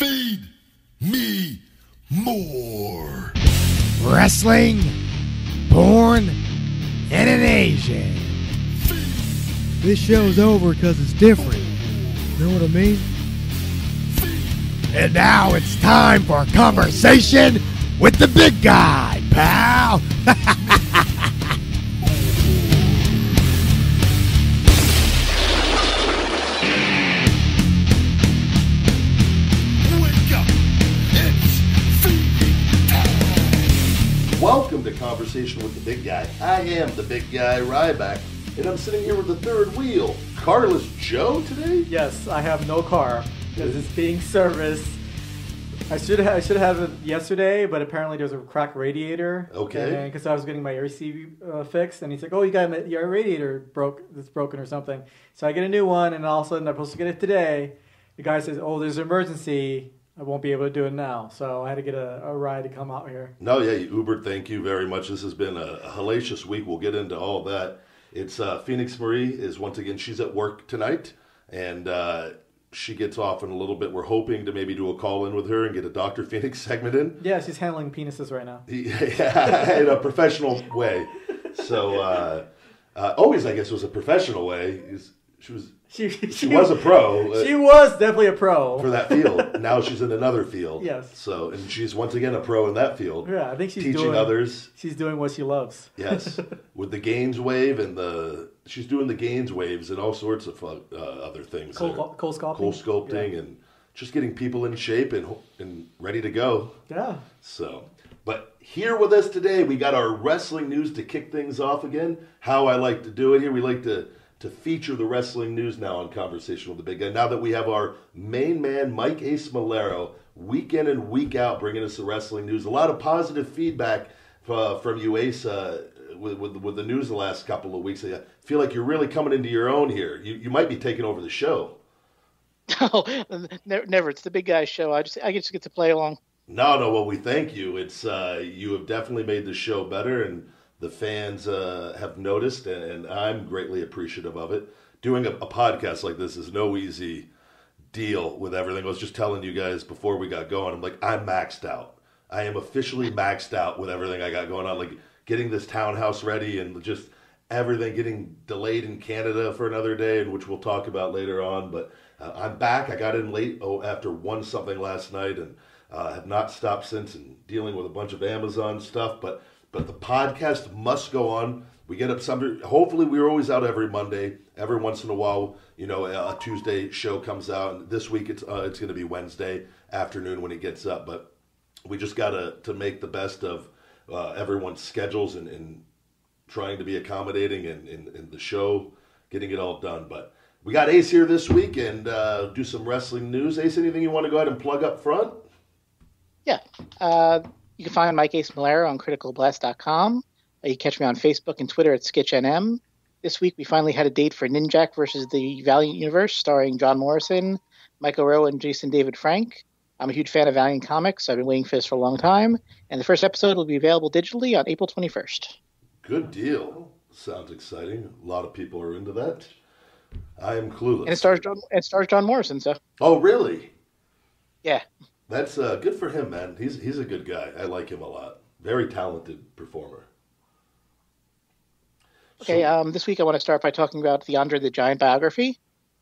Feed me more. Wrestling born in an Asian. This show's over because it's different. You know what I mean? And now it's time for a conversation with the big guy, pal. Welcome to Conversation with the Big Guy. I am the big guy, Ryback, and I'm sitting here with the third wheel. Carless Joe today? Yes, I have no car because it's being serviced. I should have it yesterday, but apparently there's a cracked radiator. Okay. Because I was getting my AC fixed, and he's like, "Oh, you got your radiator that's broken or something." So I get a new one, and all of a sudden I'm supposed to get it today. The guy says, "Oh, there's an emergency. I won't be able to do it now." So I had to get a ride to come out here. No, yeah, you Ubered. Thank you very much. This has been a hellacious week. We'll get into all that. It's Phoenix Marie is once again, she's at work tonight, and she gets off in a little bit. We're hoping to maybe do a call-in with her and get a Dr. Phoenix segment in. Yeah, she's handling penises right now. Yeah, in a professional way. So always, I guess, was a professional way. She was a pro. She was definitely a pro for that field. Now she's in another field. Yes. So, and she's once again a pro in that field. Yeah, I think she's teaching others. She's doing what she loves. Yes, with the gains wave and she's doing the gains waves and all sorts of other things. Cold sculpting, and just getting people in shape and ready to go. Yeah. So, but here with us today, we got our wrestling news to kick things off again. How I like to do it here, we like to feature the wrestling news now on Conversation with the Big Guy. Now that we have our main man, Mike Ace Malero, week in and week out, bringing us the wrestling news. A lot of positive feedback from you, Ace, with the news the last couple of weeks. I feel like you're really coming into your own here. You might be taking over the show. Oh, never. It's the Big Guy show. I just get to play along. No. Well, we thank you. It's you have definitely made the show better, and the fans have noticed, and I'm greatly appreciative of it. Doing a podcast like this is no easy deal with everything. I was just telling you guys before we got going, I'm maxed out. I am officially maxed out with everything I got going on, like getting this townhouse ready and just everything getting delayed in Canada for another day, and which we'll talk about later on. But I'm back. I got in late after 1 something last night, and have not stopped since, and dealing with a bunch of Amazon stuff, But the podcast must go on. We get up Sunday. Hopefully, we're always out every Monday. Every once in a while, a Tuesday show comes out. And this week, it's going to be Wednesday afternoon when it gets up. But we just got to make the best of everyone's schedules and trying to be accommodating in the show, getting it all done. But we got Ace here this week and do some wrestling news. Ace, anything you want to go ahead and plug up front? Yeah. You can find Mike Ace Malero on criticalblast.com. You can catch me on Facebook and Twitter at SketchNM. This week we finally had a date for Ninjak versus the Valiant Universe, starring John Morrison, Michael Rowe, and Jason David Frank. I'm a huge fan of Valiant Comics, so I've been waiting for this for a long time. And the first episode will be available digitally on April 21st. Good deal. Sounds exciting. A lot of people are into that. I am clueless. And it stars John Morrison, so. Oh, really? Yeah. That's good for him, man. He's a good guy. I like him a lot. Very talented performer. Okay, this week I want to start by talking about the Andre the Giant biography.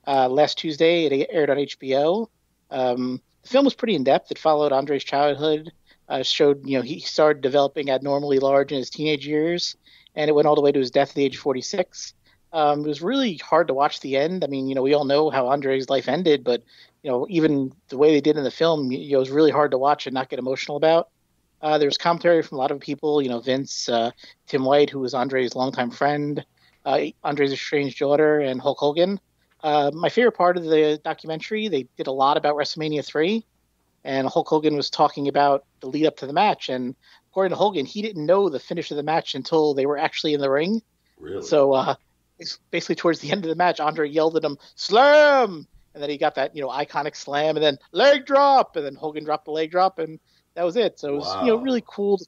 Last Tuesday it aired on HBO. The film was pretty in-depth. It followed Andre's childhood, showed he started developing abnormally large in his teenage years, and it went all the way to his death at the age of 46. It was really hard to watch the end. I mean, we all know how Andre's life ended, but even the way they did in the film, it was really hard to watch and not get emotional about. There was commentary from a lot of people, Vince, Tim White, who was Andre's longtime friend, Andre's estranged daughter, and Hulk Hogan. My favorite part of the documentary, they did a lot about WrestleMania 3, and Hulk Hogan was talking about the lead up to the match. And according to Hogan, he didn't know the finish of the match until they were actually in the ring. Really? So basically towards the end of the match, Andre yelled at him, "Slam!" And then he got that, iconic slam, and then leg drop, and then Hogan dropped the leg drop, and that was it. So it was, really cool to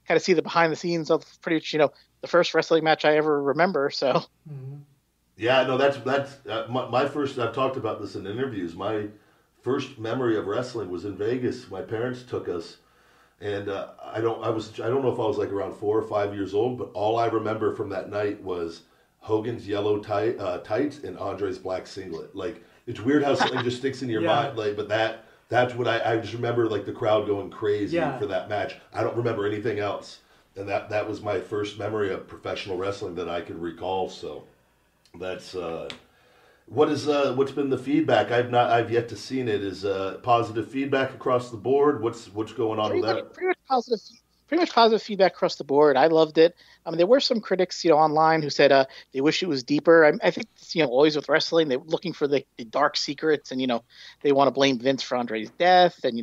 kind of see the behind the scenes of pretty much, the first wrestling match I ever remember. So. Mm-hmm. Yeah, no, that's my first. I've talked about this in interviews. My first memory of wrestling was in Vegas. My parents took us, and I don't know if I was like around 4 or 5 years old, but all I remember from that night was Hogan's yellow tights and Andre's black singlet. Like, it's weird how something just sticks in your mind. Like, but that's what I just remember, like the crowd going crazy for that match. I don't remember anything else, and that was my first memory of professional wrestling that I can recall. So that's what's been the feedback? I've yet to seen it. Is positive feedback across the board? What's going on with that? Pretty much positive feedback across the board. I loved it. I mean, there were some critics, online who said they wish it was deeper. I think always with wrestling, they're looking for the dark secrets, and they want to blame Vince for Andre's death, and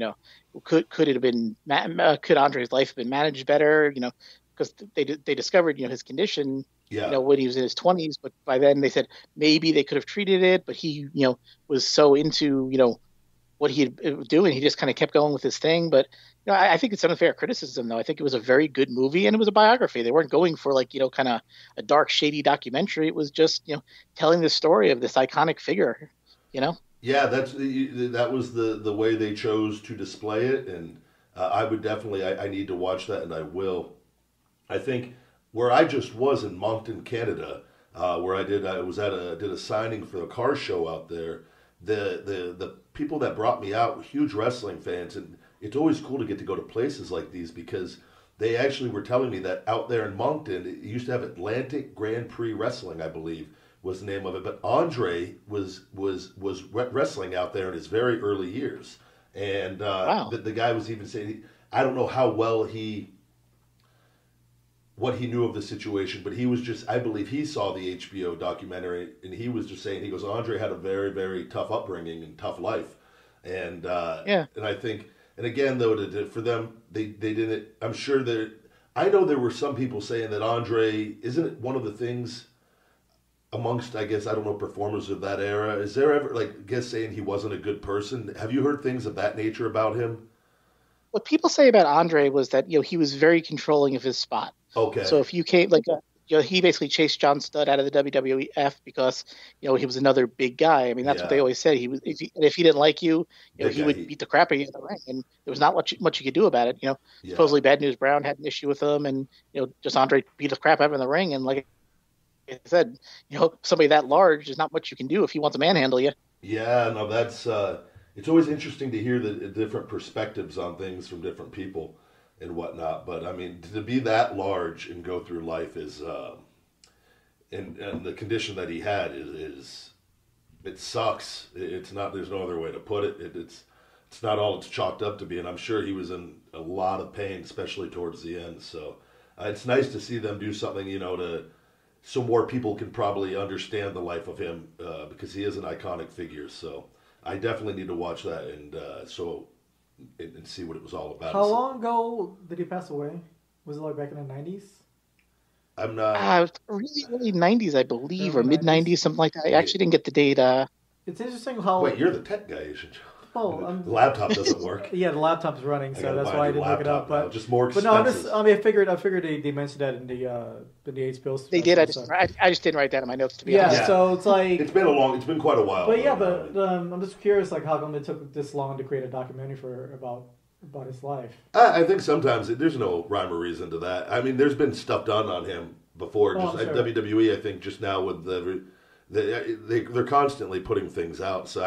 could it have been could Andre's life have been managed better? Because they discovered his condition. Yeah. When he was in his 20s, but by then they said maybe they could have treated it, but he was so into what he had doing, he just kind of kept going with his thing. But I think it's unfair criticism, though. I think it was a very good movie, and it was a biography. They weren't going for kind of a dark, shady documentary. It was just telling the story of this iconic figure. Yeah, that was the way they chose to display it, and I would definitely I need to watch that, and I will. I think where I just was in Moncton, Canada, where I did a signing for a car show out there. The people that brought me out were huge wrestling fans, and it's always cool to get to go to places like these because they actually were telling me that out there in Moncton, it used to have Atlantic Grand Prix Wrestling, I believe was the name of it, but Andre was wrestling out there in his very early years, and wow. the guy was even saying, I don't know how well what he knew of the situation, but he was just, I believe he saw the HBO documentary, and he was just saying, he goes, Andre had a very, very tough upbringing and tough life. And and I think, and again, though, for them, they didn't, I'm sure that, I know there were some people saying that Andre, isn't it one of the things amongst, I guess, I don't know, performers of that era, is there ever, saying he wasn't a good person? Have you heard things of that nature about him? What people say about Andre was that, he was very controlling of his spot. Okay. So if you came, he basically chased John Studd out of the WWF because, he was another big guy. I mean, that's what they always said. He was, if he didn't like you, he would beat the crap out of you in the ring, and there was not much you could do about it. Supposedly Bad News Brown had an issue with him, and just Andre beat the crap out of him in the ring, and like I said, somebody that large, there's not much you can do if he wants to manhandle you. Yeah, no, that's it's always interesting to hear the different perspectives on things from different people and whatnot. But I mean, to be that large and go through life is, and the condition that he had is it sucks. It's not. There's no other way to put it. It's not all it's chalked up to be. And I'm sure he was in a lot of pain, especially towards the end. So it's nice to see them do something, so more people can probably understand the life of him because he is an iconic figure. So I definitely need to watch that and see what it was all about. How long ago did he pass away? Was it back in the 90s? I'm not... really early 90s, I believe, or mid-90s, something like that. I actually didn't get the date. It's interesting how... Wait, you're the tech guy, isn't you? Oh, the laptop doesn't work. Yeah, the laptop's running, so that's why I didn't look it up. But just more expensive. But no, I figured they mentioned that in the H bills. They did. I just didn't write that in my notes, to be honest. Yeah, so it's like it's been quite a while. But I'm just curious, how come it took this long to create a documentary about his life? I think sometimes there's no rhyme or reason to that. I mean, there's been stuff done on him before. Sure. WWE, I think, just now with they're constantly putting things out. So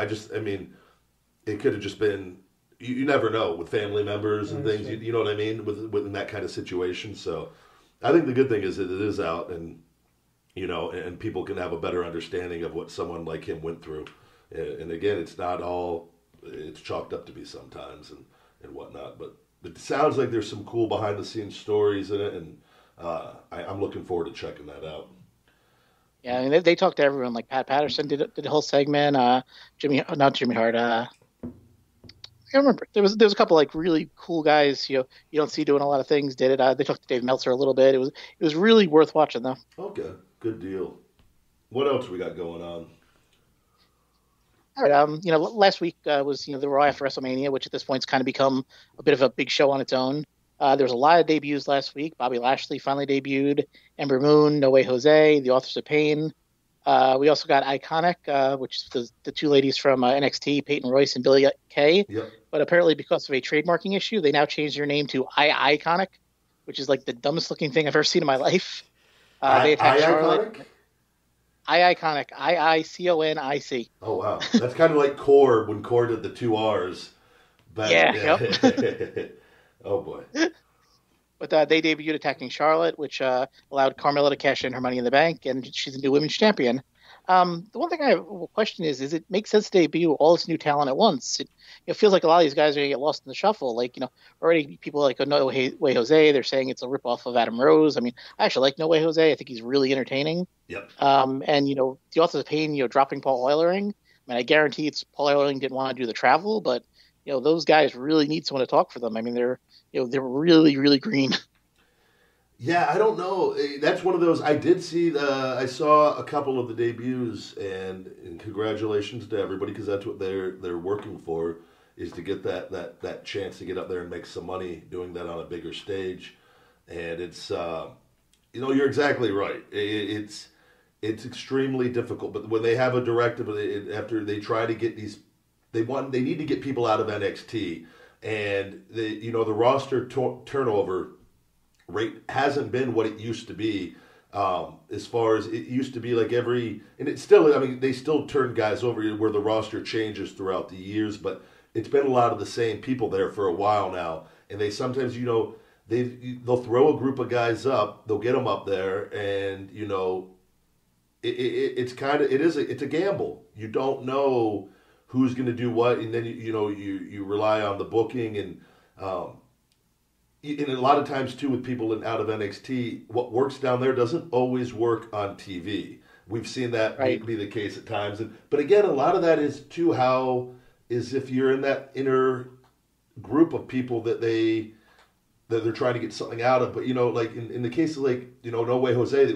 it could have just been, you never know with family members and things, you know what I mean, within that kind of situation. So I think the good thing is that it is out and, and people can have a better understanding of what someone like him went through. And again, it's not all, it's chalked up to be sometimes and whatnot. But it sounds like there's some cool behind the scenes stories in it. And I'm looking forward to checking that out. Yeah, I mean, they talked to everyone. Like Pat Patterson did the whole segment. Not Jimmy Hart. I can't remember. There was a couple really cool guys you don't see doing a lot of things. Did it? They talked to Dave Meltzer a little bit. It was really worth watching though. Okay, good deal. What else we got going on? All right. Last week was the Raw after WrestleMania, which at this point's kind of become a bit of a big show on its own. There was a lot of debuts last week. Bobby Lashley finally debuted. Ember Moon, No Way Jose, The Authors of Pain. We also got Iconic, which is the two ladies from NXT, Peyton Royce and Billie Kay. Yep. But apparently, because of a trademarking issue, they now changed their name to Iconic, which is like the dumbest looking thing I've ever seen in my life. They attacked Charlotte. Iconic. IICONIC. Oh, wow. That's kind of like Core when Core did the two R's. But, Yep. Oh, boy. But they debuted attacking Charlotte, which allowed Carmella to cash in her Money in the Bank, and she's a new women's champion. The one thing I have a question is it makes sense to debut all this new talent at once? It feels like a lot of these guys are going to get lost in the shuffle. Like, already people like No Way Jose, they're saying it's a ripoff of Adam Rose. I mean, I actually like No Way Jose. I think he's really entertaining. Yep. And, the Authors of Pain, dropping Paul Ellering. I mean, I guarantee Paul Ellering didn't want to do the travel, but, those guys really need someone to talk for them. I mean, they're really, really green. Yeah, I don't know. That's one of those. I did see I saw a couple of the debuts, and congratulations to everybody, because that's what they're working for, is to get that chance to get up there and make some money doing that on a bigger stage. And it's you're exactly right. It's extremely difficult. But when they have a directive, after they try to get these, they need to get people out of NXT, and the roster turnover rate hasn't been what it used to be. As far as it used to be, like and it's still, I mean, they still turn guys over where the roster changes throughout the years, but it's been a lot of the same people there for a while now. And they sometimes, they'll throw a group of guys up, they'll get them up there, and it's a gamble. You don't know who's going to do what, and then you rely on the booking, and a lot of times too with people out of NXT, what works down there doesn't always work on TV. We've seen that be the case at times, but again, a lot of that is too if you're in that inner group of people that they're trying to get something out of. But like in the case of No Way Jose,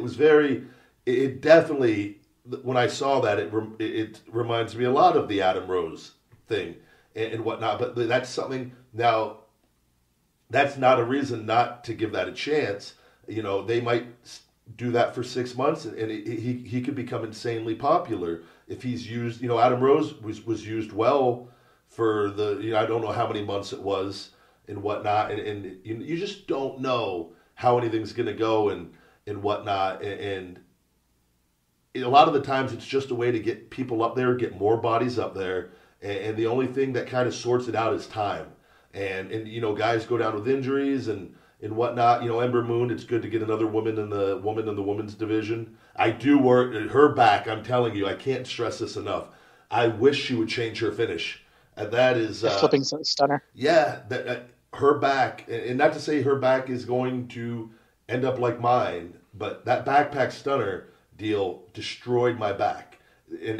it definitely, when I saw that, it reminds me a lot of the Adam Rose thing and whatnot. But that's something now. That's not a reason not to give that a chance. They might do that for 6 months, and he could become insanely popular if he's used. Adam Rose was used well for I don't know how many months it was and whatnot, and you just don't know how anything's going to go and whatnot, and a lot of the times it's just a way to get people up there, get more bodies up there, and the only thing that kind of sorts it out is time. And guys go down with injuries and whatnot. Ember Moon, it's good to get another woman in the women's division. I do work her back. I'm telling you, I can't stress this enough. I wish she would change her finish. And that is the flipping stunner. Yeah, her back, and not to say her back is going to end up like mine, but that backpack stunner deal destroyed my back, and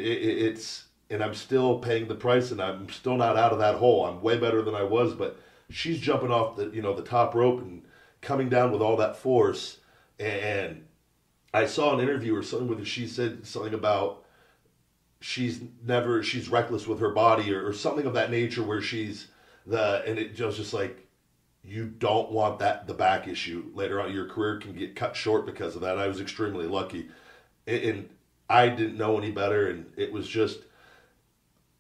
and I'm still paying the price, and I'm still not out of that hole. I'm way better than I was, but she's jumping off the top rope and coming down with all that force. And I saw an interview or something with her. She said something about she's reckless with her body or something of that nature, where and it was just like, you don't want the back issue later on. Your career can get cut short because of that. I was extremely lucky, and I didn't know any better, and it was just,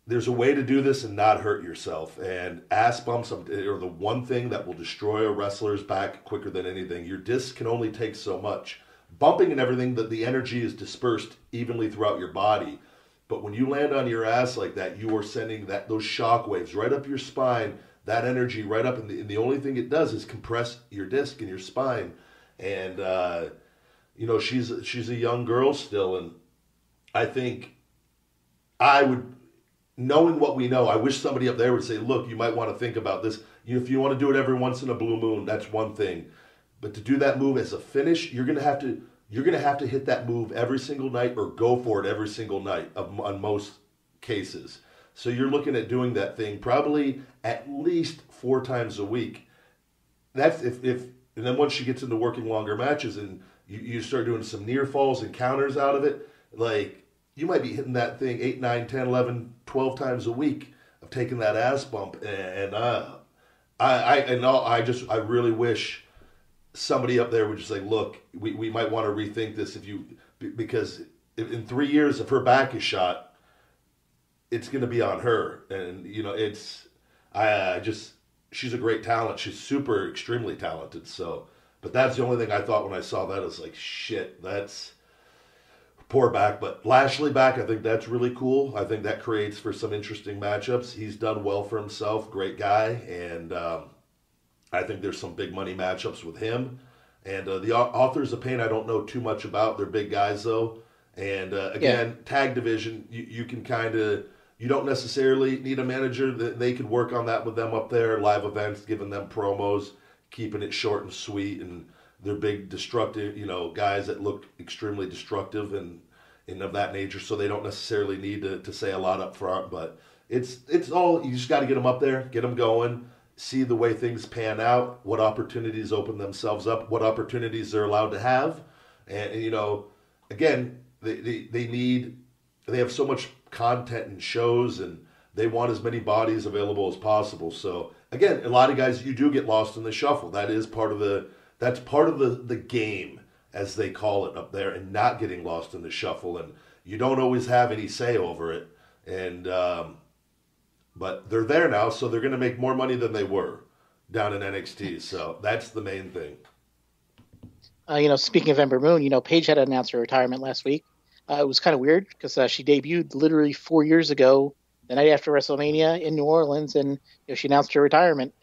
there's a way to do this and not hurt yourself. And ass bumps are the one thing that will destroy a wrestler's back quicker than anything. Your disc can only take so much. Bumping and everything, the energy is dispersed evenly throughout your body. But when you land on your ass like that, you are sending those shock waves right up your spine, that energy right up. And the only thing it does is compress your disc and your spine. And, she's a young girl still. And I think I would, knowing what we know, I wish somebody up there would say, look, you might want to think about this. If you want to do it every once in a blue moon, that's one thing. But to do that move as a finish, you're going to have to hit that move every single night, or go for it every single night on most cases. So you're looking at doing that thing probably at least 4 times a week. That's and then once she gets into working longer matches and you start doing some near falls and counters out of it, like, you might be hitting that thing 8, 9, 10, 11, 12 times a week of taking that ass bump. And I really wish somebody up there would just say, look, we might want to rethink this because in 3 years, if her back is shot, it's going to be on her. And, she's a great talent. She's super, extremely talented. So, but that's the only thing I thought when I saw that. I was like, shit, that's poor back. But Lashley back, I think that's really cool. I think that creates for some interesting matchups. He's done well for himself. Great guy. And I think there's some big money matchups with him. And the Authors of Pain, I don't know too much about. They're big guys, though. And again, tag division, you can kind of, you don't necessarily need a manager. They can work on that with them up there, live events, giving them promos, keeping it short and sweet. And they're big, destructive, guys that look extremely destructive and of that nature. So they don't necessarily need to say a lot up front. But it's all, you just got to get them up there, get them going, see the way things pan out, what opportunities open themselves up, what opportunities they're allowed to have. And again, they have so much content and shows, and they want as many bodies available as possible. So again, a lot of guys, you do get lost in the shuffle. That is part of the game, as they call it up there, and not getting lost in the shuffle. And you don't always have any say over it. And but they're there now, so they're going to make more money than they were down in NXT. So that's the main thing. Speaking of Ember Moon, Paige had announced her retirement last week. It was kind of weird because she debuted literally 4 years ago, the night after WrestleMania in New Orleans, and she announced her retirement.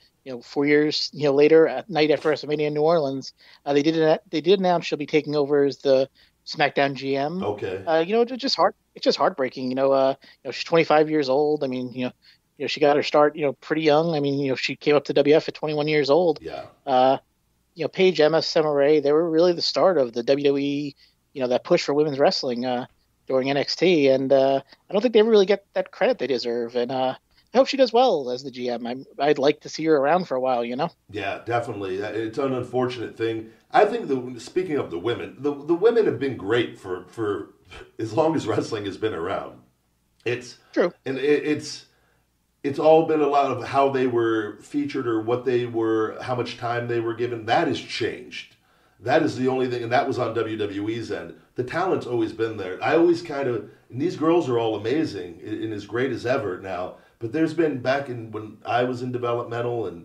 4 years later, night after WrestleMania in New Orleans, they did announce she'll be taking over as the SmackDown GM. Okay. It's just heartbreaking. She's 25 years old. I mean, she got her start pretty young. I mean, she came up to WF at 21 years old. Yeah. Paige, Emma, Summer Rae, they were really the start of the WWE. That push for women's wrestling during NXT, and I don't think they ever really get that credit they deserve. And I hope she does well as the GM. I'd like to see her around for a while. Yeah, definitely. It's an unfortunate thing. I think speaking of the women, the women have been great for as long as wrestling has been around. It's true, and it's all been a lot of how they were featured or what they were, how much time they were given. That has changed. That is the only thing, and that was on WWE's end. The talent's always been there. I always and these girls are all amazing and as great as ever now. But there's been back when I was in developmental and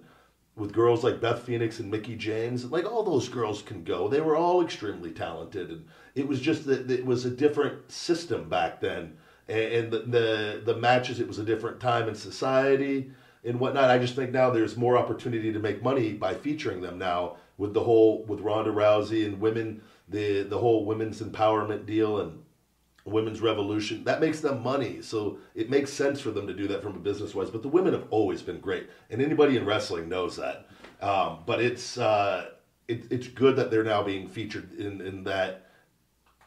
with girls like Beth Phoenix and Mickie James, like all those girls can go. They were all extremely talented, and it was just that it was a different system back then. And the matches, it was a different time in society and whatnot. I just think now there's more opportunity to make money by featuring them now with Ronda Rousey and women, the whole women's empowerment deal and women's revolution. That makes them money. So it makes sense for them to do that from a business wise. But the women have always been great. And anybody in wrestling knows that. But it's good that they're now being featured in that.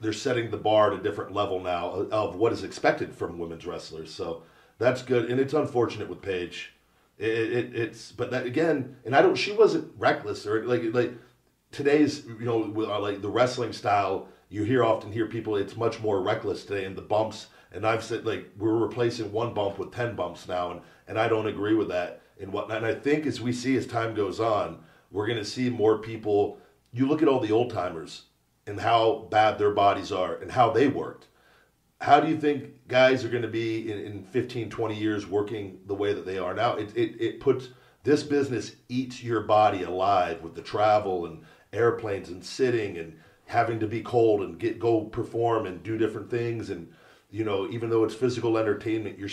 They're setting the bar at a different level now of what is expected from women's wrestlers. So that's good. And it's unfortunate with Paige. But that again, and she wasn't reckless or like today's, like the wrestling style, you often hear people, it's much more reckless today, and the bumps, and I've said, like, we're replacing one bump with 10 bumps now, and I don't agree with that and whatnot. And I think as time goes on, we're going to see more people. You look at all the old timers and how bad their bodies are and how they worked. How do you think guys are going to be in 15, 20 years working the way that they are now? It puts, this business eats your body alive with the travel and airplanes and sitting and having to be cold and go perform and do different things. And, even though it's physical entertainment, you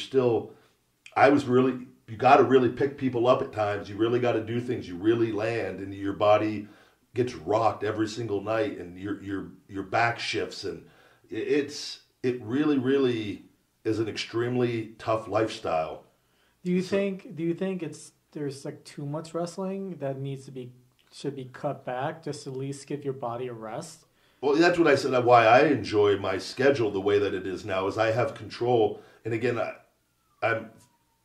got to really pick people up at times. You really got to do things. You really land, and your body gets rocked every single night, and your back shifts, and it really, really is an extremely tough lifestyle. Do you think there's like too much wrestling that should be cut back just to at least give your body a rest? Well, that's what I said. Why I enjoy my schedule the way that it is now is I have control. And again, I'm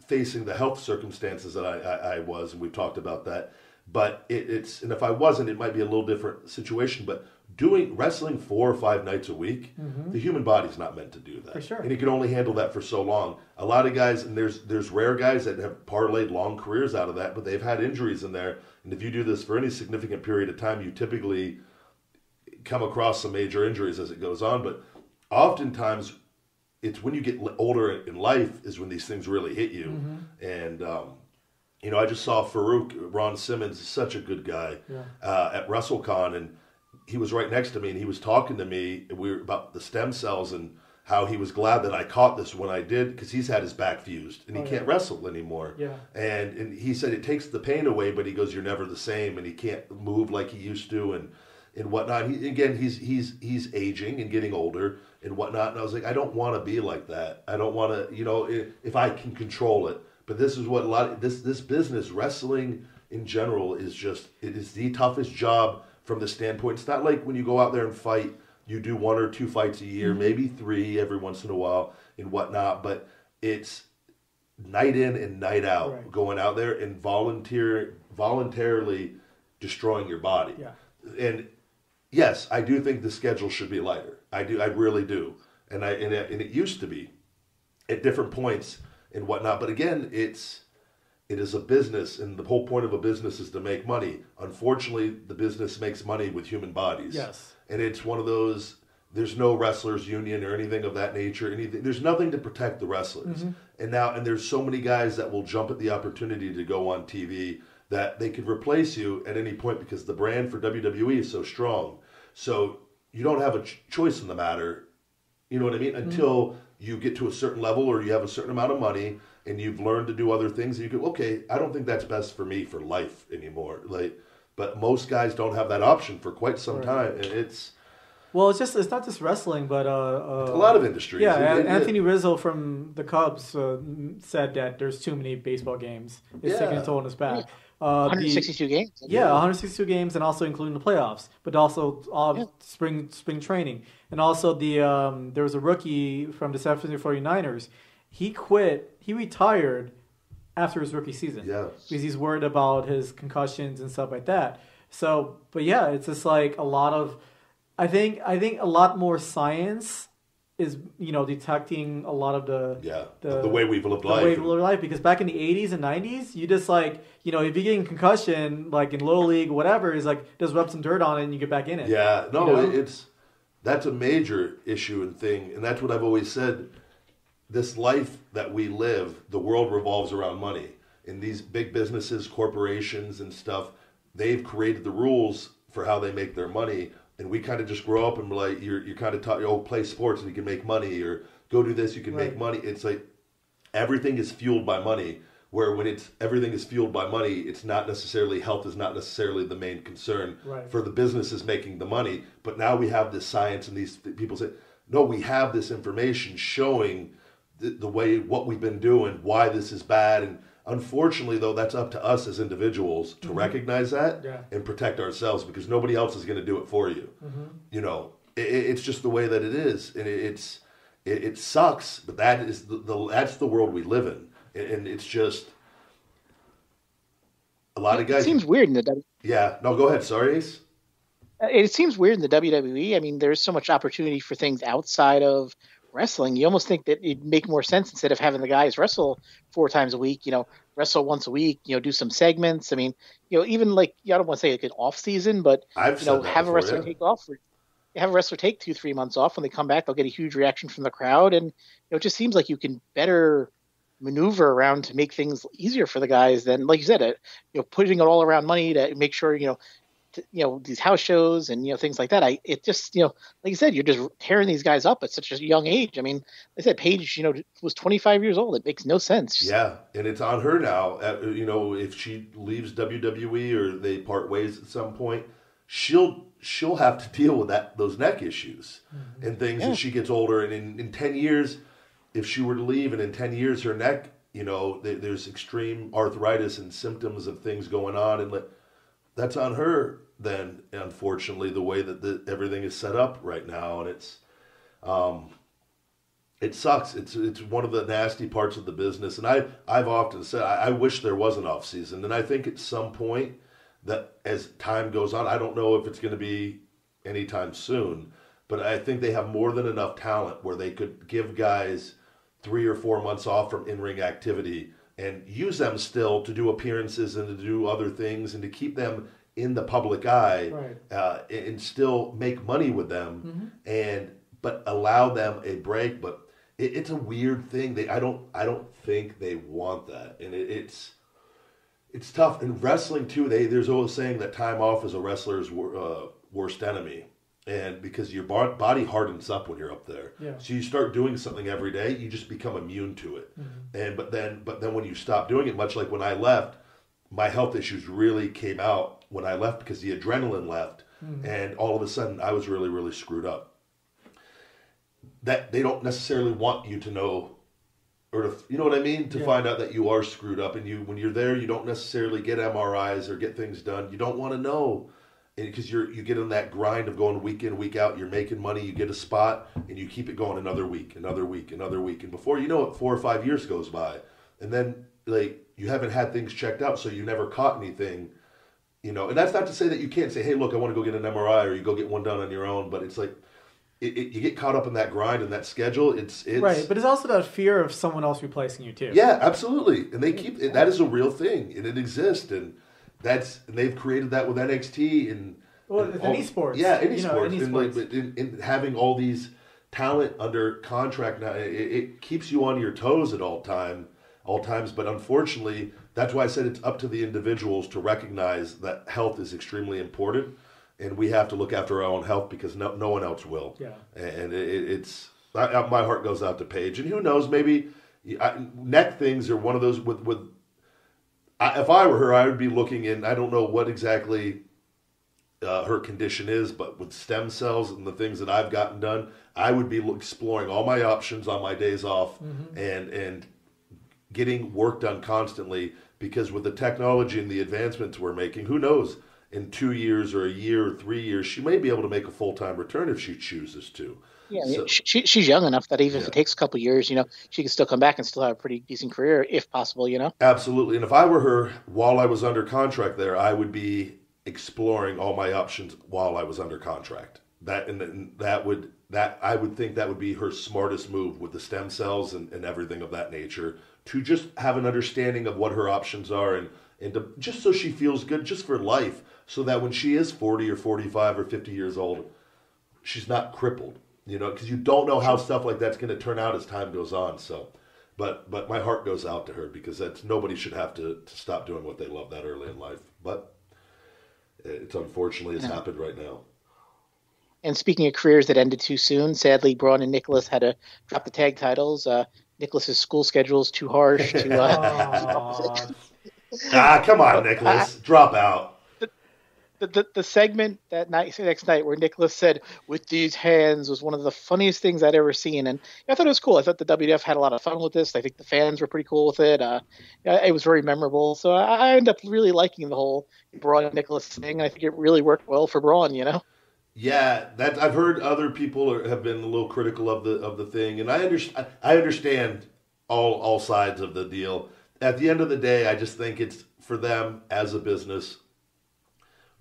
facing the health circumstances that I was, and we've talked about that. But and if I wasn't, it might be a little different situation. But doing wrestling 4 or 5 nights a week, the human body's not meant to do that. For sure. And it can only handle that for so long. A lot of guys, and there's rare guys that have parlayed long careers out of that, but they've had injuries in there. And if you do this for any significant period of time, you typically come across some major injuries as it goes on. But oftentimes it's when you get older in life is when these things really hit you. And, I just saw Farouk, Ron Simmons, such a good guy, at WrestleCon, and he was right next to me, and he was talking to me about the stem cells and how he was glad that I caught this when I did, because he's had his back fused, and he can't wrestle anymore. And he said it takes the pain away, but he goes, you're never the same, and he can't move like he used to, and whatnot. He's aging and getting older and whatnot. And I was like, I don't want to be like that. I don't want to, if I can control it. But this is what this business, wrestling in general, it is the toughest job from the standpoint. It's not like when you go out there and fight, you do 1 or 2 fights a year, maybe 3 every once in a while and whatnot. But it's night in and night out, going out there and voluntarily destroying your body. And yes, I do think the schedule should be lighter. I really do. And it used to be at different points and whatnot. But again, it is a business, and the whole point of a business is to make money. Unfortunately, the business makes money with human bodies. And it's one of those, there's no wrestlers union or anything of that nature. There's nothing to protect the wrestlers. And there's so many guys that will jump at the opportunity to go on TV that they could replace you at any point, because the brand for WWE is so strong. So you don't have a choice in the matter, you know what I mean, until you get to a certain level or you have a certain amount of money and you've learned to do other things, and you go, okay, I don't think that's best for me for life anymore. But most guys don't have that option for quite some time, and it's not just wrestling, but a lot of industries. Anthony Rizzo from the Cubs said that there's too many baseball games. It's taking a toll on his back. 162 games. 162 games, and also including the playoffs, but also spring training. And also there was a rookie from the San Francisco 49ers. He quit. He retired after his rookie season because he's worried about his concussions and stuff like that. So, but it's just like a lot of, I think a lot more science is detecting a lot of the way we've lived life. The way we've lived life, because back in the 80s and 90s, you just if you're getting concussion, like in Little League, whatever, is just rub some dirt on it and you get back in it. That's a major issue and thing, and that's what I've always said. This life that we live, the world revolves around money. And these big businesses, corporations and stuff, they've created the rules for how they make their money. And we kind of just grow up and we're like, you're kind of taught, play sports and you can make money, or go do this, you can make money. It's like everything is fueled by money, where when everything is fueled by money, it's not necessarily, health is not necessarily the main concern for the businesses making the money. But now we have this science, and these people say, no, we have this information showing the way, what we've been doing, why this is bad. And unfortunately, though, that's up to us as individuals to recognize that and protect ourselves, because nobody else is going to do it for you. It's just the way that it is, and it sucks. But that is that's the world we live in, and it's just a lot of guys. It seems weird in the go ahead. Sorry, Ace. It seems weird in the WWE. I mean, there's so much opportunity for things outside of wrestling. You almost think that it'd make more sense, instead of having the guys wrestle 4 times a week, wrestle once a week, do some segments. I mean, even I don't want to say like an off season, but have a wrestler take off. Have a wrestler take 2-3 months off. When they come back, they'll get a huge reaction from the crowd, and it just seems like you can better maneuver around to make things easier for the guys than, like you said, putting it all around money to make sure these house shows and things like that. It just like you said, you're just tearing these guys up at such a young age. I mean, like I said, Paige was 25 years old. It makes no sense. And it's on her now. If she leaves WWE or they part ways at some point, she'll have to deal with those neck issues and things as she gets older. And in 10 years, if she were to leave, and in 10 years her neck, there's extreme arthritis and symptoms of things going on, and that's on her then, unfortunately, the way that everything is set up right now. And it sucks. It's one of the nasty parts of the business. And I've often said, I wish there was an off season. And I think at some point, that as time goes on, I don't know if it's going to be anytime soon, but I think they have more than enough talent where they could give guys 3 or 4 months off from in-ring activity and use them still to do appearances and to do other things and to keep them in the public eye, and still make money with them, but allow them a break. But it's a weird thing. I don't think they want that, and it's tough. In wrestling too, there's always saying that time off is a wrestler's worst enemy. And because your body hardens up when you're up there, so you start doing something every day, you just become immune to it. And but then when you stop doing it, much like when I left, my health issues really came out when I left because the adrenaline left, and all of a sudden I was really, really screwed up. That they don't necessarily want you to know, or to, you know what I mean, to find out that you are screwed up, and when you're there, you don't necessarily get MRIs or get things done. You don't want to know. Because you get in that grind of going week in, week out, you're making money, you get a spot, and you keep it going another week, another week, another week. And before you know it, 4 or 5 years goes by. And then, like, you haven't had things checked out, so you never caught anything, you know. And that's not to say that you can't say, hey, look, I want to go get an MRI, or you go get one done on your own. But it's like, you get caught up in that grind and that schedule. It's right, but it's also that fear of someone else replacing you, too. Yeah, absolutely. And they that is a real thing, and it exists. And they've created that with NXT and any sports. Yeah, any sports. Any sports. And having all these talent under contract now, it keeps you on your toes at all times. But unfortunately, that's why I said it's up to the individuals to recognize that health is extremely important, and we have to look after our own health because no one else will. Yeah. And my heart goes out to Paige, and who knows, maybe neck things are one of those with. If I were her, I would be looking in. I don't know what exactly her condition is, but with stem cells and the things that I've gotten done, I would be exploring all my options on my days off and getting work done constantly. Because with the technology and the advancements we're making, who knows? In 2 years or a year or 3 years, she may be able to make a full-time return if she chooses to. Yeah, so, she's young enough that even if it takes a couple of years, you know, she can still come back and still have a pretty decent career if possible, you know? Absolutely. And if I were her, while I was under contract there, I would be exploring all my options while I was under contract. I would think that would be her smartest move with the stem cells and everything of that nature, to just have an understanding of what her options are and to, just so she feels good just for life, so that when she is 40 or 45 or 50 years old, she's not crippled. You know, because you don't know how stuff like that's going to turn out as time goes on. So, but my heart goes out to her, because nobody should have to stop doing what they love that early in life. But it's unfortunately it's happened right now. And speaking of careers that ended too soon, sadly, Braun and Nicholas had to drop the tag titles. Nicholas's school schedule is too harsh to. Come on, Nicholas, drop out. The segment that next night where Nicholas said, "with these hands," was one of the funniest things I'd ever seen, and I thought it was cool. I thought the WWF had a lot of fun with this. I think the fans were pretty cool with it. It was very memorable, so I ended up really liking the whole Braun and Nicholas thing. I think it really worked well for Braun, you know. Yeah, I've heard other people have been a little critical of the thing, and I understand all sides of the deal. At the end of the day, I just think it's for them as a business.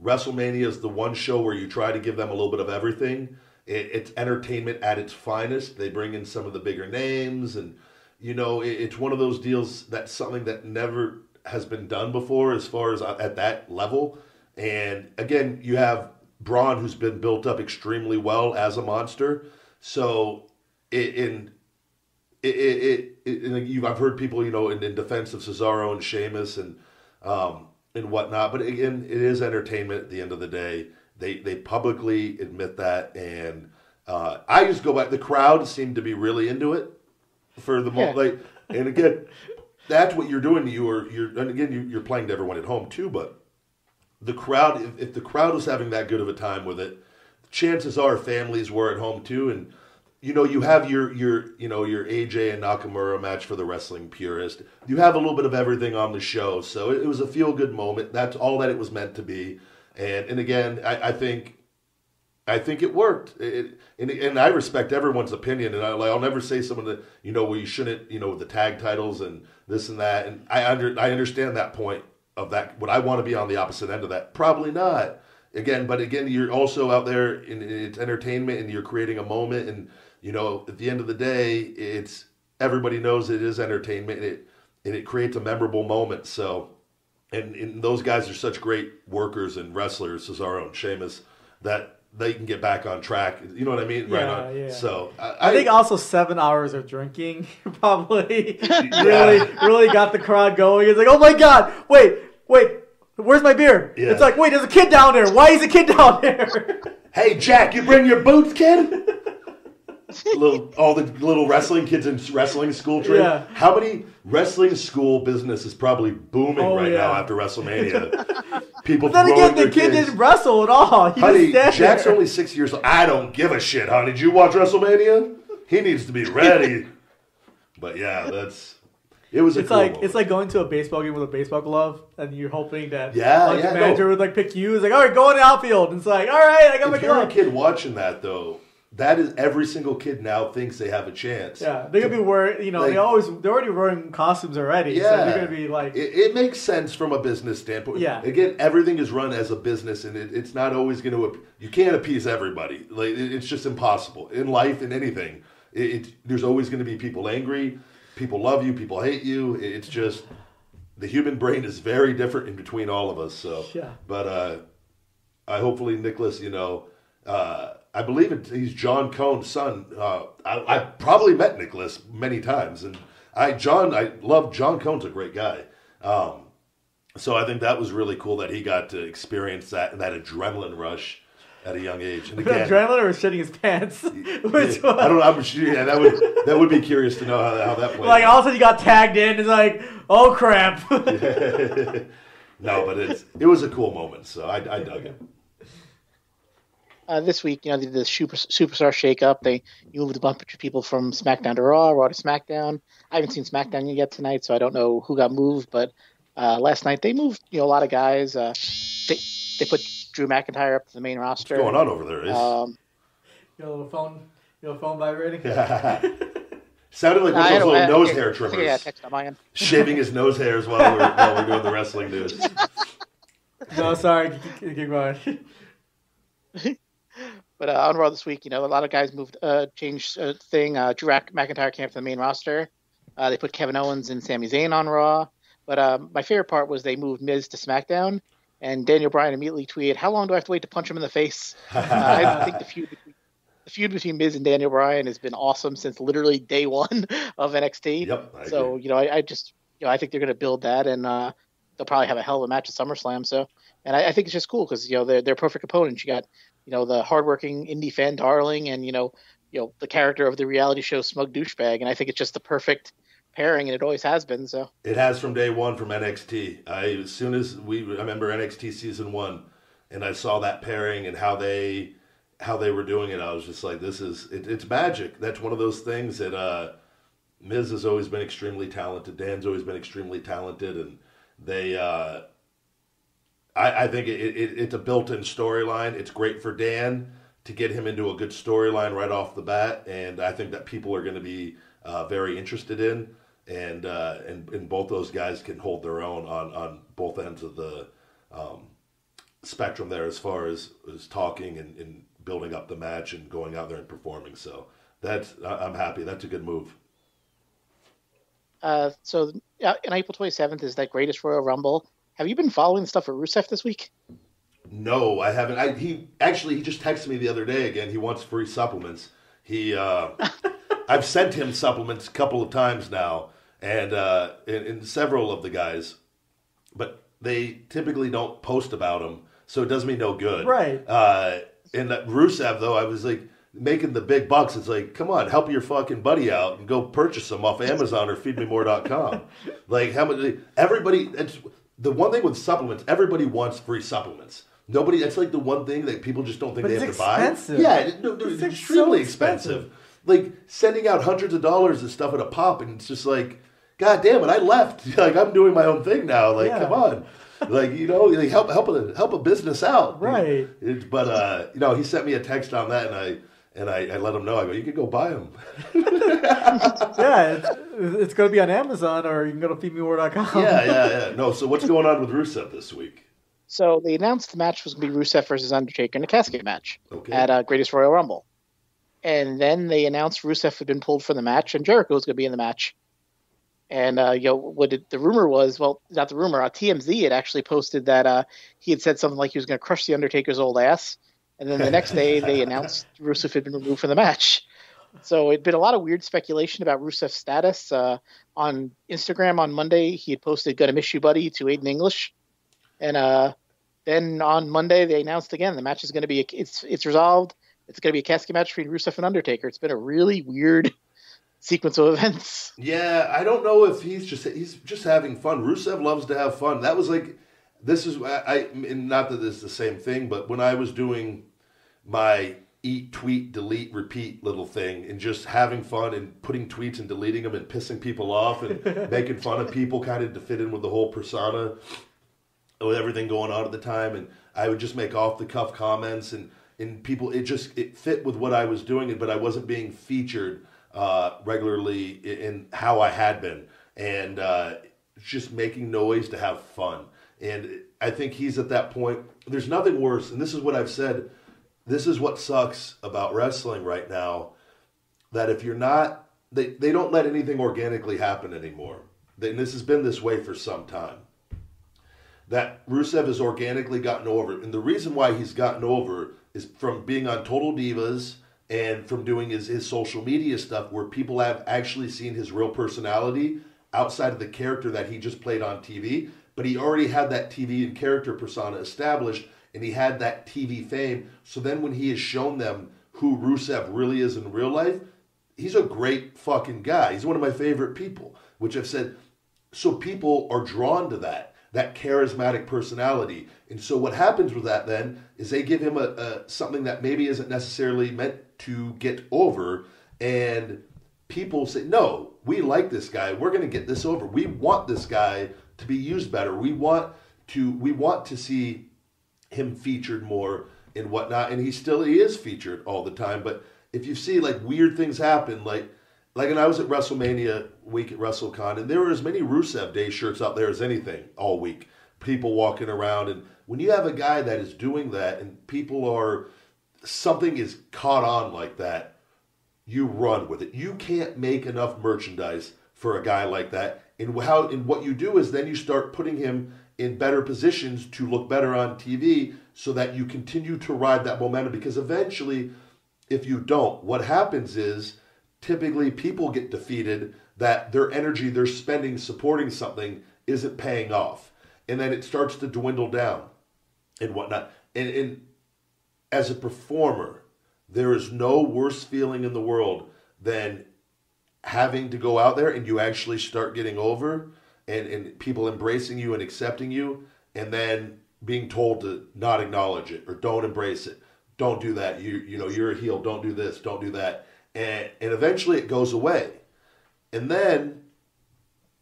WrestleMania is the one show where you try to give them a little bit of everything. It's entertainment at its finest. They bring in some of the bigger names, and you know, it's one of those deals that's something that never has been done before, as far as at that level. And again, you have Braun, who's been built up extremely well as a monster. So I've heard people, you know, in defense of Cesaro and Sheamus and whatnot, but again, it is entertainment at the end of the day. They publicly admit that, and I just go back. The crowd seemed to be really into it for the moment. Like, and again, that's what you're doing. You're playing to everyone at home too, but the crowd, if the crowd was having that good of a time with it, chances are families were at home too. And you know, you have your AJ and Nakamura match for the wrestling purist. You have a little bit of everything on the show, so it was a feel good moment. That's all that it was meant to be. And again, I think it worked. And I respect everyone's opinion, and I'll never say someone that, you know, well, you shouldn't, you know, with the tag titles and this and that. And I understand that point of that. Would I want to be on the opposite end of that? Probably not. But again, you're also out there in it's entertainment, and you're creating a moment. And you know, at the end of the day, it's everybody knows it is entertainment, and it creates a memorable moment. So, and those guys are such great workers and wrestlers, Cesaro and Sheamus, that they can get back on track. You know what I mean? Right on. Yeah. So I think also 7 hours of drinking probably really got the crowd going. It's like, oh my God, wait, where's my beer? Yeah. It's like, wait, there's a kid down there. Why is a kid down there? Hey, Jack, you bring your boots, kid? All the little wrestling kids in wrestling school train. Yeah. How many wrestling school business is probably booming right now yeah. after WrestleMania? People Then throwing again, the their kid kids. didn't wrestle at all. He Honey, just Jack's there. only 6 years old. I don't give a shit, honey. Did you watch WrestleMania? He needs to be ready. But yeah, it was a It's cool like moment. it's like going to a baseball game with a baseball glove, and you're hoping that the manager would like pick you. It's like, all right, go in the outfield. And it's like, all right, I got my If you're a glove. kid watching that, though, that is every single kid now thinks they have a chance. Yeah, they're gonna be wearing. You know, Like- they're already wearing costumes already. So they're gonna be like, It makes sense from a business standpoint. Yeah. Again, everything is run as a business, and it's not always going to. You can't appease everybody. Like it's just impossible in life and anything. There's always going to be people angry, people love you, people hate you. It's just the human brain is very different in between all of us. So, Yeah. But I hopefully Nicholas, I believe he's John Cone's son. I probably met Nicholas many times, and I love John Cone's a great guy. So I think that was really cool that he got to experience that adrenaline rush at a young age. And again, adrenaline or shitting his pants. Which one? I don't know. I'm sure. Yeah, that would be curious to know how that played. Like all of a sudden you got tagged in. It's like, oh crap. No, but it was a cool moment. So I dug it. This week, the superstar shakeup. They moved a bunch of people from SmackDown to Raw to SmackDown. I haven't seen SmackDown yet tonight, so I don't know who got moved. But last night they moved, a lot of guys. They put Drew McIntyre up to the main roster. What's going on over there? Your little phone vibrating. Sounded like one of those little nose hair I think I got a trimmers. text on my end. Shaving his nose hairs while we're doing the wrestling news. No, sorry. Keep going. But on Raw this week, a lot of guys changed thing. Drew McIntyre came up to the main roster. They put Kevin Owens and Sami Zayn on Raw. But my favorite part was they moved Miz to SmackDown, and Daniel Bryan immediately tweeted, "How long do I have to wait to punch him in the face?" I think the feud between Miz and Daniel Bryan has been awesome since literally day one of NXT. Yep. So I think they're going to build that, and they'll probably have a hell of a match at SummerSlam. So, and I think it's just cool because they're perfect opponents. You got the hardworking indie fan darling, and the character of the reality show smug douchebag, and I think it's just the perfect pairing, and it always has been. So it has from day one from NXT. As soon as I remember NXT season 1, and I saw that pairing and how they were doing it, I was just like, it's magic. That's one of those things that Miz has always been extremely talented. Dan's always been extremely talented, and they. I think it's a built-in storyline. It's great for Dan to get him into a good storyline right off the bat, and I think that people are going to be very interested in, and both those guys can hold their own on both ends of the spectrum there as far as talking and building up the match and going out there and performing. So I'm happy. That's a good move. So on April 27th is that Greatest Royal Rumble. Have you been following the stuff for Rusev this week? No, I haven't. He just texted me the other day again. He wants free supplements. I've sent him supplements a couple of times now, and several of the guys, but they typically don't post about them, so it does me no good. Right. And Rusev, though, I was like making the big bucks. It's like, come on, help your fucking buddy out and go purchase them off Amazon or feedmemore.com. Like, how much? Everybody. The one thing with supplements, everybody wants free supplements. Nobody. That's like the one thing that people just don't think But they it's have to buy. expensive. Yeah, It's extremely so expensive. Like sending out hundreds of dollars of stuff at a pop, and it's just like, God damn it, I left. Like I'm doing my own thing now. Like, come on. Like like help a business out. Right. But he sent me a text on that, and I let him know. I go, you can go buy them. Yeah, it's going to be on Amazon, or you can go to feedmemore.com. Yeah. No, so what's going on with Rusev this week? So they announced the match was going to be Rusev versus Undertaker in a casket match at Greatest Royal Rumble. And then they announced Rusev had been pulled from the match, and Jericho was going to be in the match. And the rumor was, well, not the rumor. TMZ had actually posted that he had said something like he was going to crush the Undertaker's old ass. And then the next day, they announced Rusev had been removed from the match. So it'd been a lot of weird speculation about Rusev's status. On Instagram on Monday, he had posted "Gonna miss you, buddy" to Aiden English, and then on Monday they announced again the match is going to be it's resolved. It's going to be a casket match between Rusev and Undertaker. It's been a really weird sequence of events. Yeah, I don't know if he's just having fun. Rusev loves to have fun. That was like, this is and not that it's the same thing, but when I was doing my eat, tweet, delete, repeat little thing and just having fun and putting tweets and deleting them and pissing people off and making fun of people kind of to fit in with the whole persona with everything going on at the time. And I would just make off the cuff comments and people, it fit with what I was doing, but I wasn't being featured regularly in how I had been. And just making noise to have fun. And I think he's at that point. There's nothing worse. And this is what I've said. This is what sucks about wrestling right now, that if you're not, they don't let anything organically happen anymore. And this has been this way for some time. That Rusev has organically gotten over. And the reason why he's gotten over is from being on Total Divas and from doing his social media stuff where people have actually seen his real personality outside of the character that he just played on TV. But he already had that TV and character persona established, and he had that TV fame. So then when he has shown them who Rusev really is in real life, he's a great fucking guy. He's one of my favorite people, which I've said. So people are drawn to that charismatic personality. And so what happens with that then is they give him something that maybe isn't necessarily meant to get over. And people say, no, we like this guy. We're going to get this over. We want this guy to be used better. We want to see him featured more and whatnot, and he is featured all the time. But if you see like weird things happen, like and I was at WrestleMania week at WrestleCon, and there were as many Rusev Day shirts out there as anything all week. People walking around, and when you have a guy that is doing that, and something is caught on like that, you run with it. You can't make enough merchandise for a guy like that, and what you do is then you start putting him in better positions to look better on TV so that you continue to ride that momentum. Because eventually, if you don't, what happens is typically people get defeated that their energy they're spending supporting something isn't paying off. And then it starts to dwindle down and whatnot. And as a performer, there is no worse feeling in the world than having to go out there and you actually start getting over and people embracing you and accepting you, and then being told to not acknowledge it or don't embrace it. Don't do that. You're a heel. Don't do this. Don't do that. And eventually it goes away. And then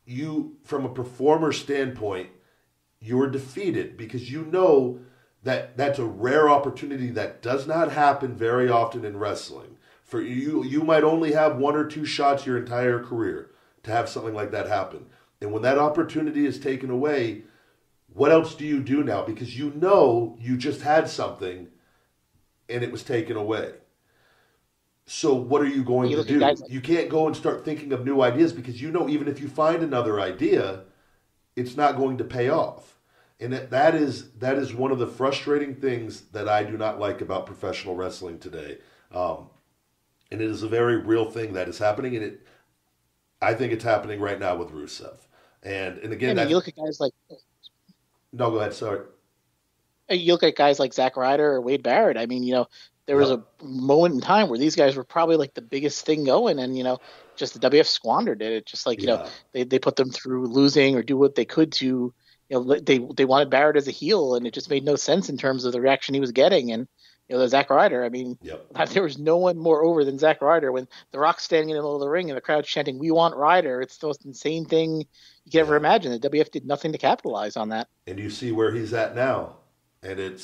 you, from a performer standpoint, you're defeated because you know that that's a rare opportunity that does not happen very often in wrestling. For you might only have one or two shots your entire career to have something like that happen. And when that opportunity is taken away, what else do you do now? Because you know you just had something and it was taken away. So what are you going to do? You can't go and start thinking of new ideas because you know even if you find another idea, it's not going to pay off. And that is one of the frustrating things that I do not like about professional wrestling today. And it is a very real thing that is happening, and I think it's happening right now with Rusev. And again, you look at guys like. No, go ahead. Sorry. You look at guys like Zack Ryder or Wade Barrett. I mean, there was a moment in time where these guys were probably like the biggest thing going, and just the WF squandered it. Just like they put them through losing or do what they could to. They wanted Barrett as a heel, and it just made no sense in terms of the reaction he was getting. And Zack Ryder, I mean, there was no one more over than Zack Ryder. When The Rock's standing in the middle of the ring and the crowd chanting, "We want Ryder," it's the most insane thing you could ever imagine. The WF did nothing to capitalize on that. And you see where he's at now, and it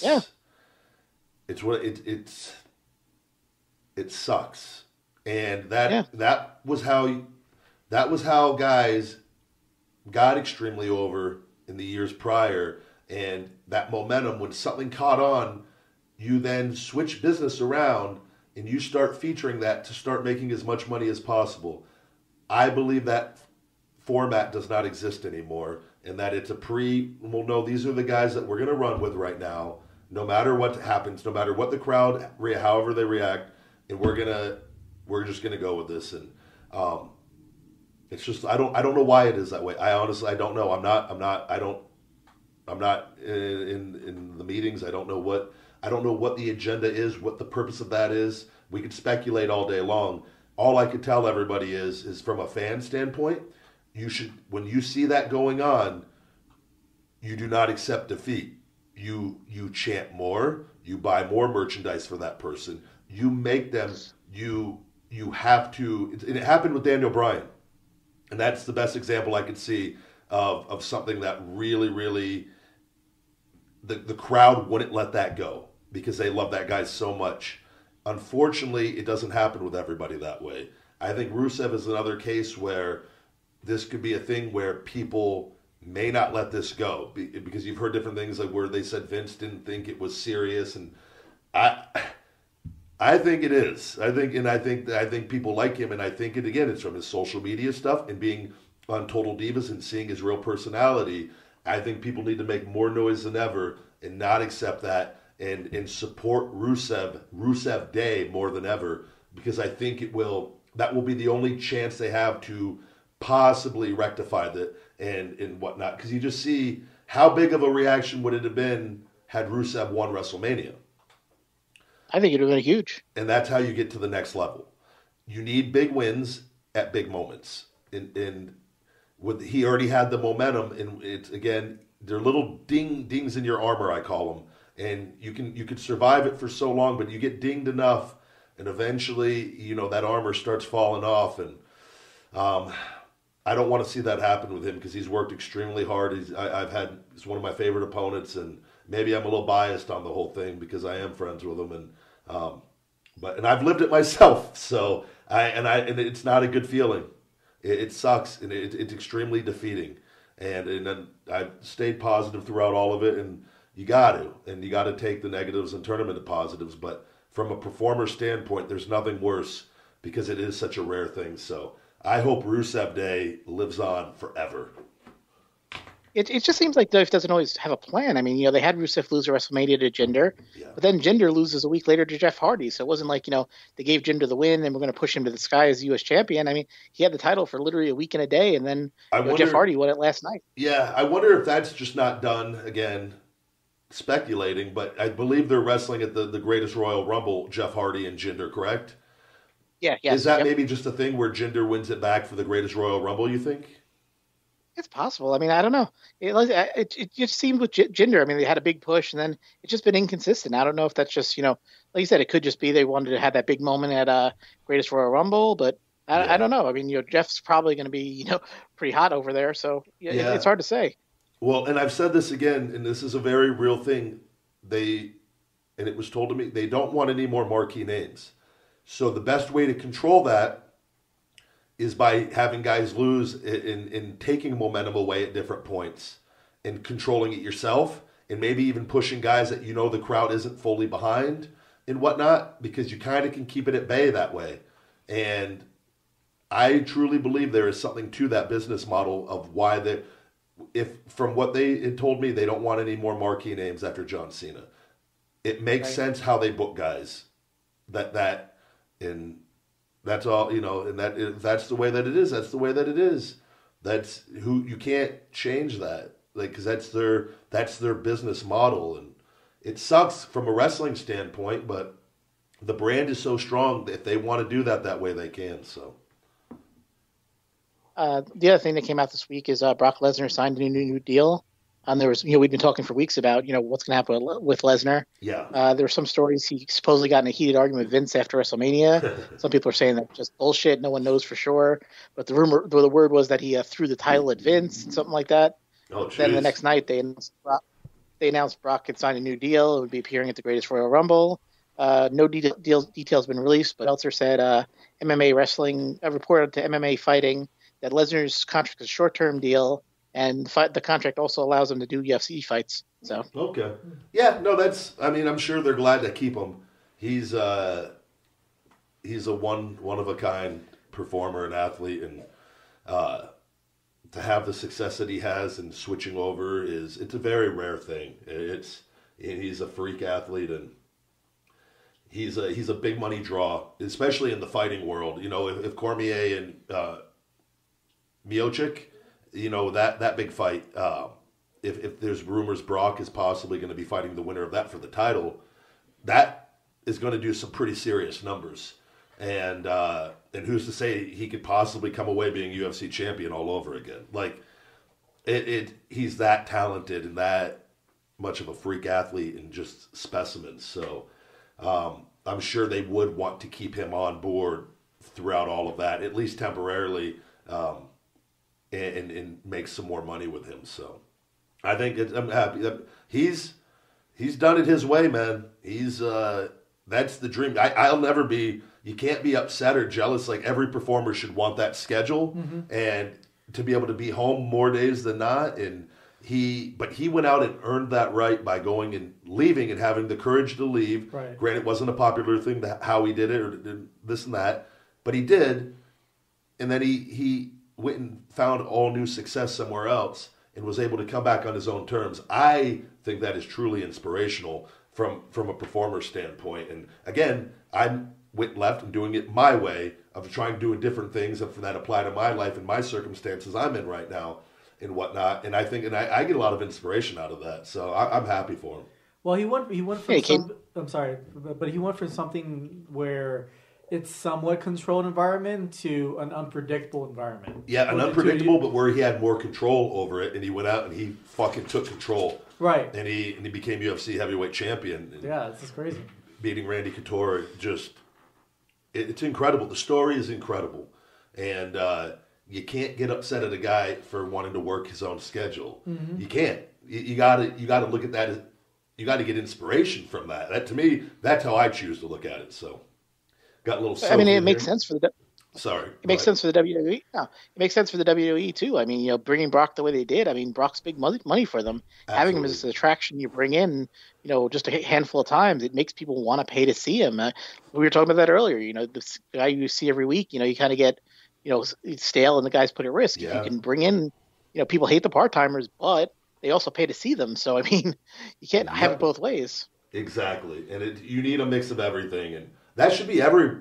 sucks. And that was how guys got extremely over in the years prior, and that momentum, when something caught on, you then switch business around and you start featuring that to start making as much money as possible. I believe that format does not exist anymore, and that it's no, these are the guys that we're going to run with right now. no matter what happens, no matter what the crowd, however they react, and we're just gonna go with this. And it's just I don't know why it is that way. I honestly I don't know. I'm not in the meetings. I don't know what the agenda is, what the purpose of that is. We could speculate all day long. All I could tell everybody is from a fan standpoint, you should, when you see that going on, you do not accept defeat. You chant more, you buy more merchandise for that person. You make them, you have to, and it happened with Daniel Bryan. And that's the best example I could see of something that really, really, the crowd wouldn't let that go because they love that guy so much. Unfortunately, it doesn't happen with everybody that way. I think Rusev is another case where this could be a thing where people may not let this go because you've heard different things like where they said Vince didn't think it was serious, and I think it is. I think people like him, and I think it's from his social media stuff and being on Total Divas and seeing his real personality. I think people need to make more noise than ever and not accept that and support Rusev Day more than ever, because I think that will be the only chance they have to possibly rectify that and whatnot. Because you just see how big of a reaction would it have been had Rusev won WrestleMania. I think it would have been huge. And that's how you get to the next level. You need big wins at big moments. And he already had the momentum, and it's again, they're little dings in your armor, I call them. And you can survive it for so long, but you get dinged enough, and eventually, that armor starts falling off. And I don't want to see that happen with him because he's worked extremely hard. He's one of my favorite opponents, and maybe I'm a little biased on the whole thing because I am friends with him, and I've lived it myself. So and it's not a good feeling. It sucks, and it's extremely defeating. And then I've stayed positive throughout all of it, and you got to take the negatives and turn them into positives. But from a performer standpoint, there's nothing worse because it is such a rare thing. So I hope Rusev Day lives on forever. It just seems like Dave doesn't always have a plan. I mean, they had Rusev lose at WrestleMania to Jinder, but then Jinder loses a week later to Jeff Hardy. So it wasn't like, they gave Jinder the win and we're going to push him to the sky as U.S. champion. I mean, he had the title for literally a week and a day, and then Jeff Hardy won it last night. Yeah, I wonder if that's just not done, again, speculating, but I believe they're wrestling at the Greatest Royal Rumble, Jeff Hardy and Jinder, correct? Yeah, yeah. Is that maybe just a thing where Jinder wins it back for the Greatest Royal Rumble, you think? It's possible. I mean, I don't know. It just seemed with Jinder. I mean, they had a big push, and then it's just been inconsistent. I don't know if that's just, like you said, it could just be they wanted to have that big moment at Greatest Royal Rumble, but I don't know. I mean, Jeff's probably going to be, pretty hot over there, so it's hard to say. Well, and I've said this again, and this is a very real thing. And it was told to me, they don't want any more marquee names. So the best way to control that is by having guys lose and taking momentum away at different points and controlling it yourself, and maybe even pushing guys that the crowd isn't fully behind and whatnot, because you kind of can keep it at bay that way. And I truly believe there is something to that business model of why from what they had told me, they don't want any more marquee names after John Cena. It makes sense how they book guys. And that's all, and that's the way that it is. That's the way that it is. That's who, you can't change that, because that's their business model, and it sucks from a wrestling standpoint. But the brand is so strong that if they want to do that way, they can. So the other thing that came out this week is Brock Lesnar signed a new deal. There was, we'd been talking for weeks about, what's going to happen with Lesnar. Yeah. There were some stories he supposedly got in a heated argument with Vince after WrestleMania. Some people are saying that's just bullshit. No one knows for sure. But the word was that he threw the title at Vince, something like that. Oh, geez. Then the next night they announced Brock had signed a new deal. It would be appearing at the Greatest Royal Rumble. No details been released, but Meltzer said MMA wrestling reported to MMA Fighting that Lesnar's contract is a short-term deal. And the contract also allows him to do UFC fights. So okay, yeah, no, I'm sure they're glad to keep him. He's a one of a kind performer and athlete, and to have the success that he has and switching over it's a very rare thing. It's and he's a freak athlete, and he's a big money draw, especially in the fighting world. You know, if Cormier and Miocic, you know, that big fight. If there's rumors Brock is possibly going to be fighting the winner of that for the title, that is going to do some pretty serious numbers. And who's to say he could possibly come away being UFC champion all over again? Like, he's that talented and that much of a freak athlete and just specimens. So I'm sure they would want to keep him on board throughout all of that, at least temporarily, and make some more money with him. So I think I'm happy that he's done it his way, man. He's that's the dream. I'll never be. You can't be upset or jealous. Like, every performer should want that schedule and to be able to be home more days than not. And he went out and earned that right by going and leaving and having the courage to leave. Right. Granted, it wasn't a popular thing how he did it or this and that, but he did. And then he went and found all new success somewhere else and was able to come back on his own terms. I think that is truly inspirational from a performer standpoint. And again, I went left and doing it my way of trying doing different things that apply to my life and my circumstances I'm in right now and whatnot. And I think, I get a lot of inspiration out of that. So I'm happy for him. Well, he went from I'm sorry, but he went from something where it's somewhat controlled environment to an unpredictable environment. Yeah, an unpredictable, but where he had more control over it, and he went out and he fucking took control. Right. And he became UFC heavyweight champion. Yeah, this is crazy. Beating Randy Couture, just it's incredible. The story is incredible, and you can't get upset at a guy for wanting to work his own schedule. Mm-hmm. You can't. You got to look at that as, you got to get inspiration from that. That, to me, that's how I choose to look at it. So, got a little. I mean, it makes sense for the. Sorry, it makes sense for the WWE. No, it makes sense for the WWE too. I mean, you know, bringing Brock the way they did. I mean, Brock's big money for them. Absolutely. Having him as an attraction you bring in, you know, just a handful of times, it makes people want to pay to see him. We were talking about that earlier. You know, this guy you see every week. You know, you kind of get, you know, stale, and the guys put at risk. Yeah. If you can bring in, you know, people hate the part timers, but they also pay to see them. So I mean, you can't have it both ways. Exactly, and you need a mix of everything, and that should be every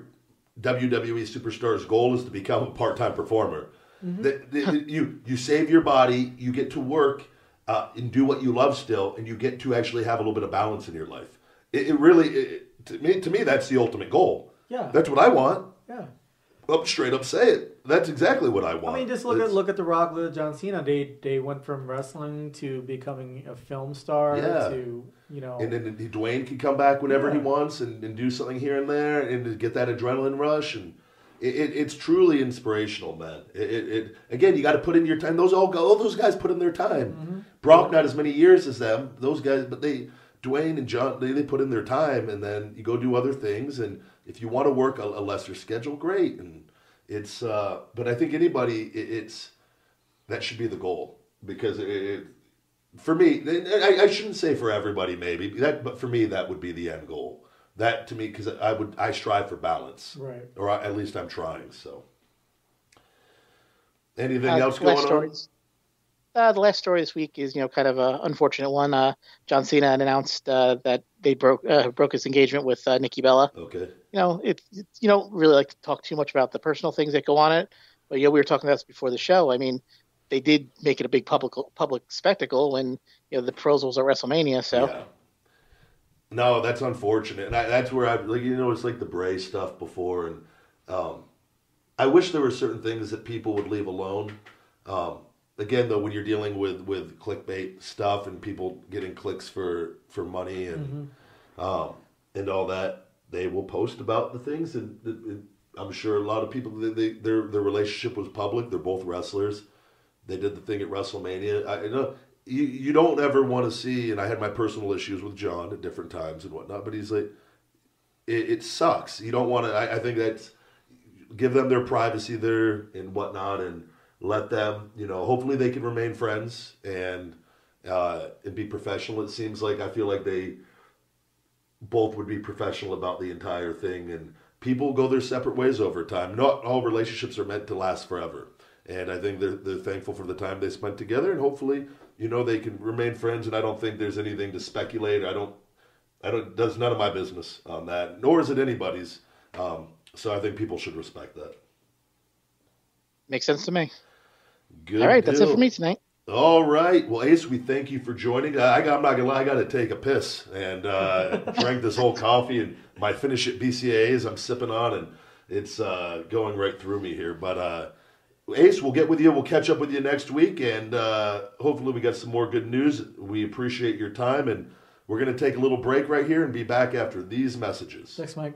WWE superstar's goal, is to become a part-time performer. Mm-hmm. You save your body, you get to work and do what you love still, and you get to actually have a little bit of balance in your life. It really, to me, that's the ultimate goal. Yeah, that's what I want. Yeah, straight up say it. That's exactly what I want. I mean, just look at The Rock with John Cena. They went from wrestling to becoming a film star to, you know. And then Dwayne can come back whenever he wants and do something here and there and to get that adrenaline rush. And it's truly inspirational, man. Again, you got to put in your time. All those guys put in their time. Mm-hmm. Brock, not as many years as them. Those guys, but Dwayne and John, they put in their time, and then you go do other things. And if you want to work a lesser schedule, great. And it's, but I think anybody, that should be the goal, because for me, I shouldn't say for everybody maybe, but for me that would be the end goal. That to me, because I strive for balance, right? Or at least I'm trying. So, anything else going on? The last story this week is, you know, kind of an unfortunate one. John Cena announced that they broke his engagement with Nikki Bella. Okay. You know, you don't really like to talk too much about the personal things that go on it, but you know, we were talking about this before the show. I mean, they did make it a big public spectacle when, you know, the pros was at WrestleMania. So. Yeah. No, that's unfortunate, and that's where it's like the Bray stuff before, and I wish there were certain things that people would leave alone. Again, though, when you're dealing with clickbait stuff and people getting clicks for money and and all that, they will post about the things. And I'm sure a lot of people, their relationship was public. They're both wrestlers. They did the thing at WrestleMania. I know you don't ever want to see, and I had my personal issues with John at different times and whatnot, but he's like, it sucks. You don't want to, I think that's, give them their privacy there and whatnot, and let them, you know, hopefully they can remain friends and be professional. It seems like, I feel like they both would be professional about the entire thing, and people go their separate ways over time. Not all relationships are meant to last forever. And I think they're thankful for the time they spent together, and hopefully they can remain friends, and I don't think there's anything to speculate. I don't. That's none of my business on that, nor is it anybody's. So I think people should respect that. Makes sense to me. Good. All right, deal. that's it for me tonight. All right. Well, Ace, we thank you for joining. I'm not going to lie. I got to take a piss and drank this whole coffee and my Finish It BCAAs I'm sipping on, and it's going right through me here. But Ace, we'll get with you. We'll catch up with you next week, and hopefully we got some more good news. We appreciate your time, and we're going to take a little break right here and be back after these messages. Thanks, Mike.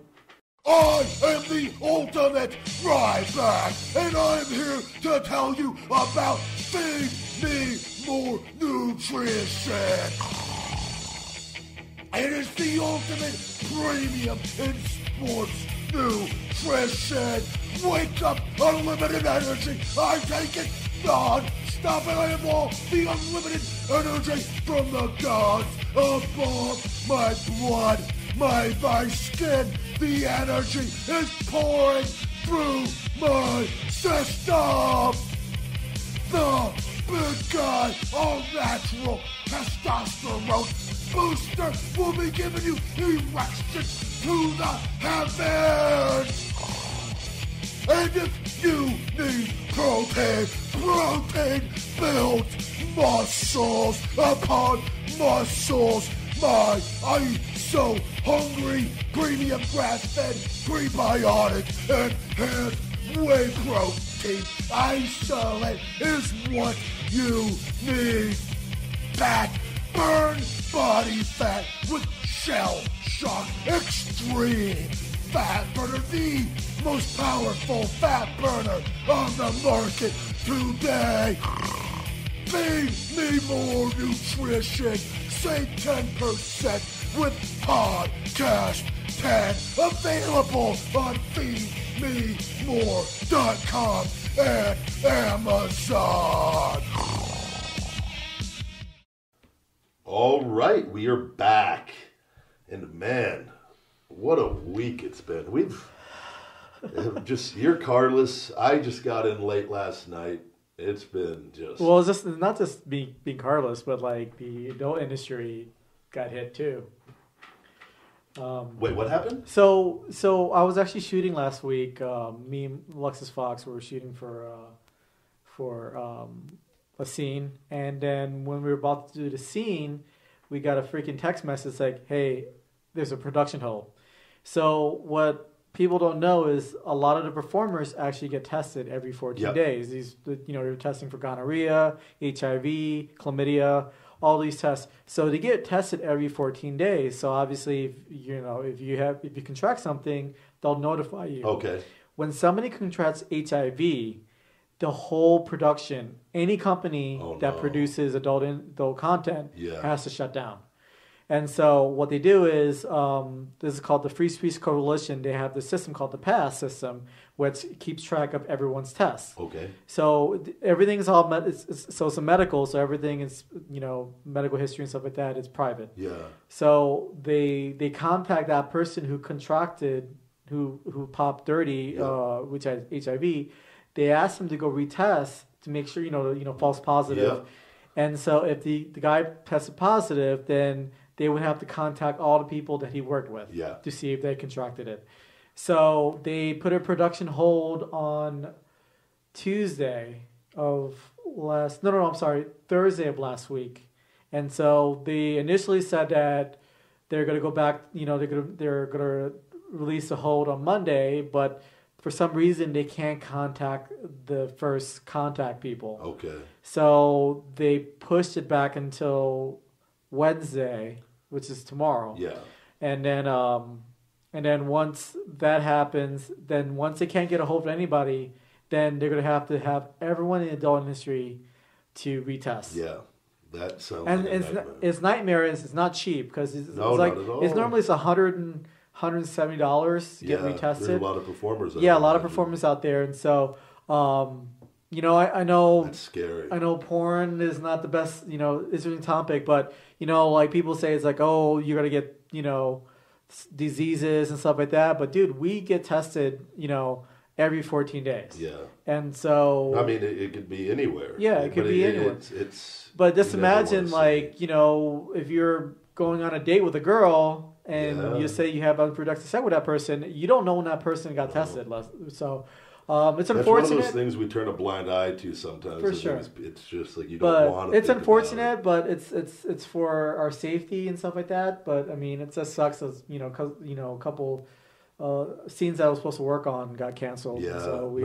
I am the ultimate Ryback, and I'm here to tell you about Feed Me More Nutrition. It is the ultimate premium in sports nutrition. Wake up, unlimited energy. I take it non-stop, and I have all the unlimited energy from the gods above. My blood, my skin, the energy is pouring through my system. The big guy, all natural testosterone booster will be giving you erections to the heavens. And if you need protein builds muscles upon muscles. I'm so hungry. Premium grass-fed, prebiotic, enhanced whey protein isolate is what you need. Fat, burn body fat with Shell Shock Extreme Fat Burner, the most powerful fat burner on the market today. Feed me more nutrition. Save 10% with Podcast 10. Available on feedmemore.com and Amazon. All right, we are back. And man, what a week it's been. We've you're carless. I just got in late last night. It's been just... Well, it's just not just being carless, but like the adult industry got hit too. Wait, what happened? So I was actually shooting last week. Me and Alexis Fox were shooting for a scene, and then when we were about to do the scene, we got a freaking text message like, "Hey, there's a production hold." So what people don't know is a lot of the performers actually get tested every 14 days. They're testing for gonorrhea, HIV, chlamydia, all these tests. So they get tested every 14 days. So obviously, if you contract something, they'll notify you. Okay. When somebody contracts HIV, the whole production, any company that produces adult content has to shut down. And so what they do is, this is called the Free Speech Coalition. They have this system called the PASS system, which keeps track of everyone's tests. Okay. So everything is all, it's a medical, so everything is, medical history and stuff like that is private. Yeah. So they contact that person who contracted, who popped dirty, which has HIV. They ask them to go retest to make sure, false positive. Yeah. And so if the guy tested positive, then they would have to contact all the people that he worked with to see if they contracted it. So they put a production hold on Thursday of last week. And so they initially said that they're going to go back, they're going to release a hold on Monday, but for some reason they can't contact the first contact people. Okay. So they pushed it back until Wednesday, which is tomorrow. Yeah. And then once that happens, then once they can't get a hold of anybody, then they're going to have everyone in the adult industry to retest. Yeah. That sounds it's nightmare. It's not cheap because it's not at all. It's normally $170 to get retested. There's a lot of performers out there. Yeah, a lot of performers out there. And so, I know that's scary. I know porn is not the best, it's a topic, but, like people say it's like, oh, you're going to get, diseases and stuff like that. But, dude, we get tested, every 14 days. Yeah. And so... I mean, it could be anywhere. Yeah, it could be anywhere. But just imagine, like, you know, if you're going on a date with a girl and you say you have unproductive sex with that person, you don't know when that person got tested. So it's unfortunate. That's one of those things we turn a blind eye to sometimes. For sure. It's just like you don't want to. It's unfortunate, but it's for our safety and stuff like that. But I mean, it just sucks as a couple scenes that I was supposed to work on got canceled. Yeah. So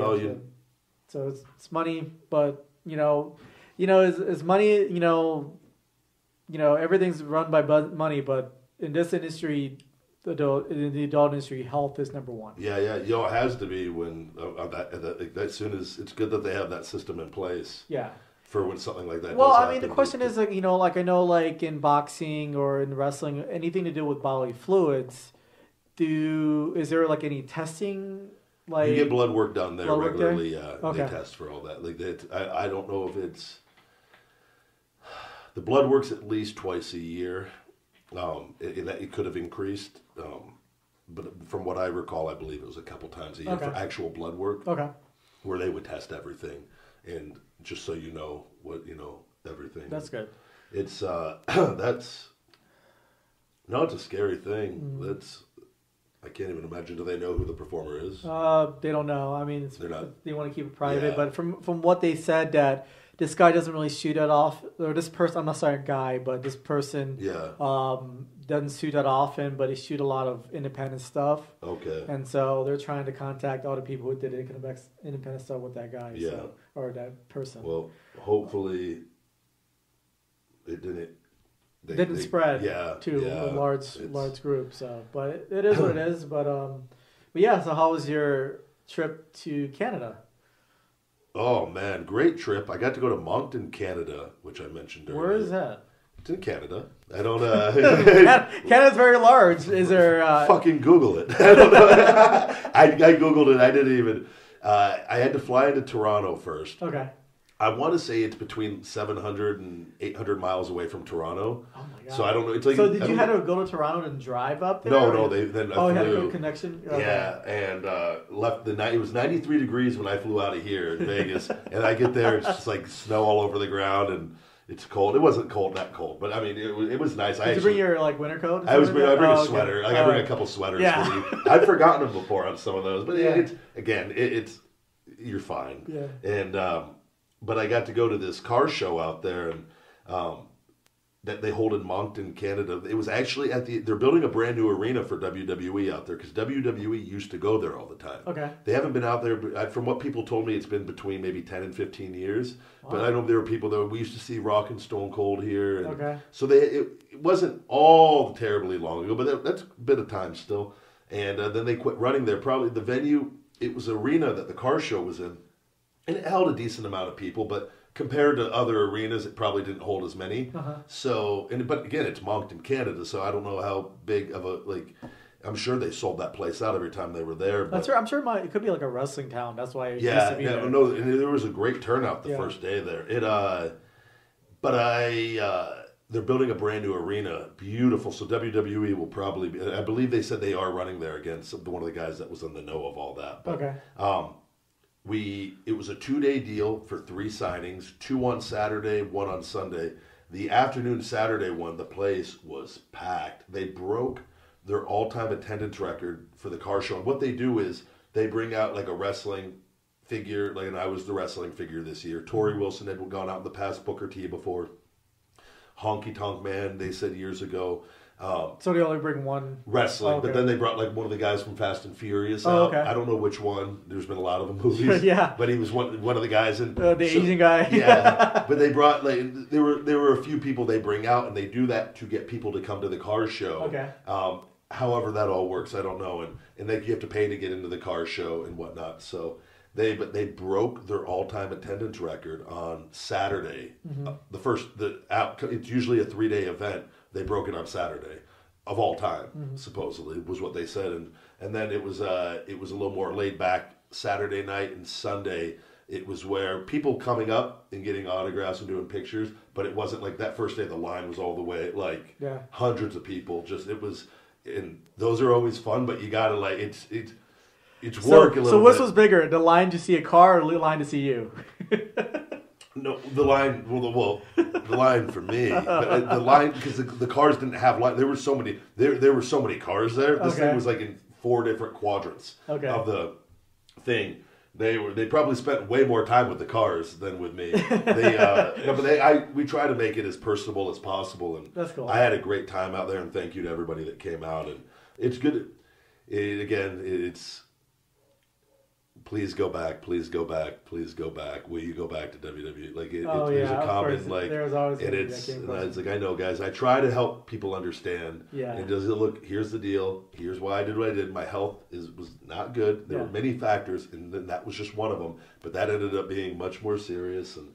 it's money, but is money. Everything's run by money, but in this industry, in the adult industry, health is number one. Yeah. It has to be when as soon as it's good that they have that system in place. Yeah. For when something like that. Well, I mean, the question is, like, like I know, like in boxing or in wrestling, anything to do with bodily fluids. Is there like any testing? Like you get blood work done there regularly. There? Yeah, they test for all that. Like I don't know if it's the blood work's at least twice a year. It could have increased, but from what I recall, I believe it was a couple times a year for actual blood work. Okay. Where they would test everything, and just so you know what everything. That's good. It's it's a scary thing. That's. I can't even imagine. Do they know who the performer is? They don't know. I mean, they want to keep it private. Yeah. But from what they said, that this guy doesn't really shoot it off, or this person. I'm not saying guy, but this person. Doesn't shoot that often, but he shoot a lot of independent stuff. Okay. And so they're trying to contact all the people who did independent stuff with that guy. Yeah. Or that person. Well, hopefully, it didn't. Didn't spread to a large group. So, but it is what it is. But yeah. So, how was your trip to Canada? Oh man, great trip! I got to go to Moncton, Canada, which I mentioned earlier. Where is that? It's in Canada. I don't. Canada's very large. Is there? Fucking Google it. I don't know. I googled it. I didn't even. I had to fly into Toronto first. Okay. I want to say it's between 700 and 800 miles away from Toronto. Oh my god! So I don't know. It's like, so did you have to go to Toronto and drive up there? No. They then you had a good connection. Okay. Yeah, and left the night. It was 93 degrees when I flew out of here in Vegas, and I get there. It's just like snow all over the ground, and it's cold. It wasn't that cold, but I mean, it was nice. Did you bring your winter coat? I bring a sweater. Okay. I bring a couple sweaters. Yeah. For you. I've forgotten them before on some of those, but it's you're fine. Yeah. And but I got to go to this car show out there, and that they hold in Moncton, Canada. It was actually they're building a brand new arena for WWE out there, because WWE used to go there all the time. Okay. They haven't been out there, but from what people told me, it's been between maybe 10 and 15 years. Wow. But I know there were people that we used to see Rock and Stone Cold here. And okay. So it wasn't all terribly long ago, but that's a bit of time still. And then they quit running there. Probably the venue, it was an arena that the car show was in. And it held a decent amount of people, but compared to other arenas, it probably didn't hold as many. Uh-huh. So, but again, it's Moncton, Canada, so I don't know how big of I'm sure they sold that place out every time they were there. That's right. I'm sure it could be like a wrestling town. That's why it used to be there. No, and there was a great turnout the first day there. They're building a brand new arena, beautiful. So WWE will probably I believe they said they are running there again. So one of the guys that was in the know of all that. But, okay. It was a 2-day deal for 3 signings, 2 on Saturday, 1 on Sunday. The afternoon Saturday one, the place was packed. They broke their all-time attendance record for the car show. And what they do is they bring out like a wrestling figure, and I was the wrestling figure this year. Tori Wilson had gone out in the past, Booker T before. Honky Tonk Man, they said years ago. So they only bring one wrestling, but then they brought like one of the guys from Fast and Furious out. Okay. I don't know which one. There's been a lot of them movies. Yeah, but he was one of the guys in Asian guy. Yeah, but they brought there were a few people they bring out, and they do that to get people to come to the car show. Okay. However that all works, I don't know, and you have to pay to get into the car show and whatnot. So they broke their all-time attendance record on Saturday. Mm-hmm. It's usually a 3-day event. They broke it on Saturday, of all time, supposedly, was what they said. And then it was a little more laid back Saturday night and Sunday. It was where people coming up and getting autographs and doing pictures, but it wasn't like that first day the line was all the way, hundreds of people. And those are always fun, but you gotta it's it's work a little So which bit. was bigger, the line to see a car or the line to see you? No, the line. Well, the line for me. But the line because the cars didn't have line. There were so many. There were so many cars there. This thing was like in 4 different quadrants of the thing. They probably spent way more time with the cars than with me. We try to make it as personable as possible, and that's cool. I had a great time out there, and thank you to everybody that came out. And it's good. It's please go back, please go back, please go back. Will you go back to WWE? Like there's a comment like, there's always and it's like I know, guys. I try to help people understand. Yeah. And does it look? Here's the deal. Here's why I did what I did. My health was not good. There were many factors, and then that was just one of them. But that ended up being much more serious, and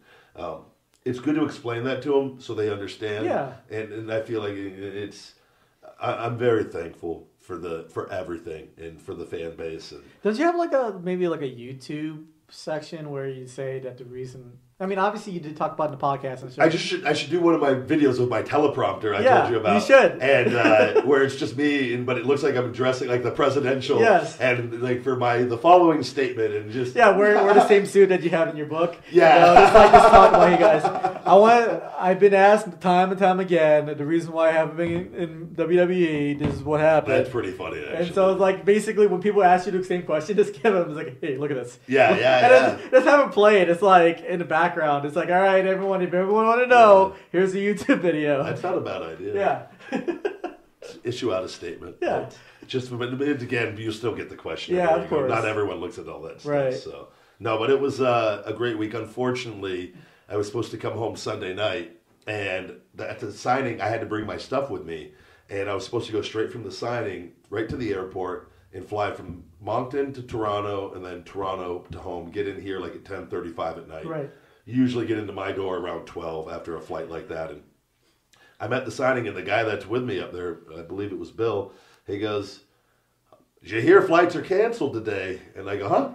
it's good to explain that to them so they understand. Yeah. And I feel like I'm very thankful for everything and for the fan base. And does you have maybe a YouTube section where you say that the reason? I mean, obviously you did talk about it in the podcast and stuff. I should do one of my videos with my teleprompter I told you about. You should. And where it's just me, but it looks like I'm dressing like the presidential. Yes. And like for the following statement and just wear the same suit that you have in your book. Yeah. Just talk about you guys. I've been asked time and time again the reason why I haven't been in WWE. This is what happened. That's pretty funny. Actually. And so it's like basically when people ask you the same question, just give them like, hey, look at this. Yeah. Just have it played. It's like in the background. It's like, all right, everyone, if everyone want to know, here's a YouTube video. That's not a bad idea. Yeah. Issue out a statement. Yeah. But again, you still get the question. Yeah, of course. Not everyone looks at all that stuff. Right. So no, but it was a great week. Unfortunately, I was supposed to come home Sunday night, and at the signing, I had to bring my stuff with me, and I was supposed to go straight from the signing right to the airport and fly from Moncton to Toronto, and then Toronto to home. Get in here like at 10:35 at night. Right. Usually get into my door around 12 after a flight like that. And I'm at the signing, and the guy that's with me up there, I believe it was Bill, he goes, "Did you hear flights are canceled today?" And I go, "Huh?"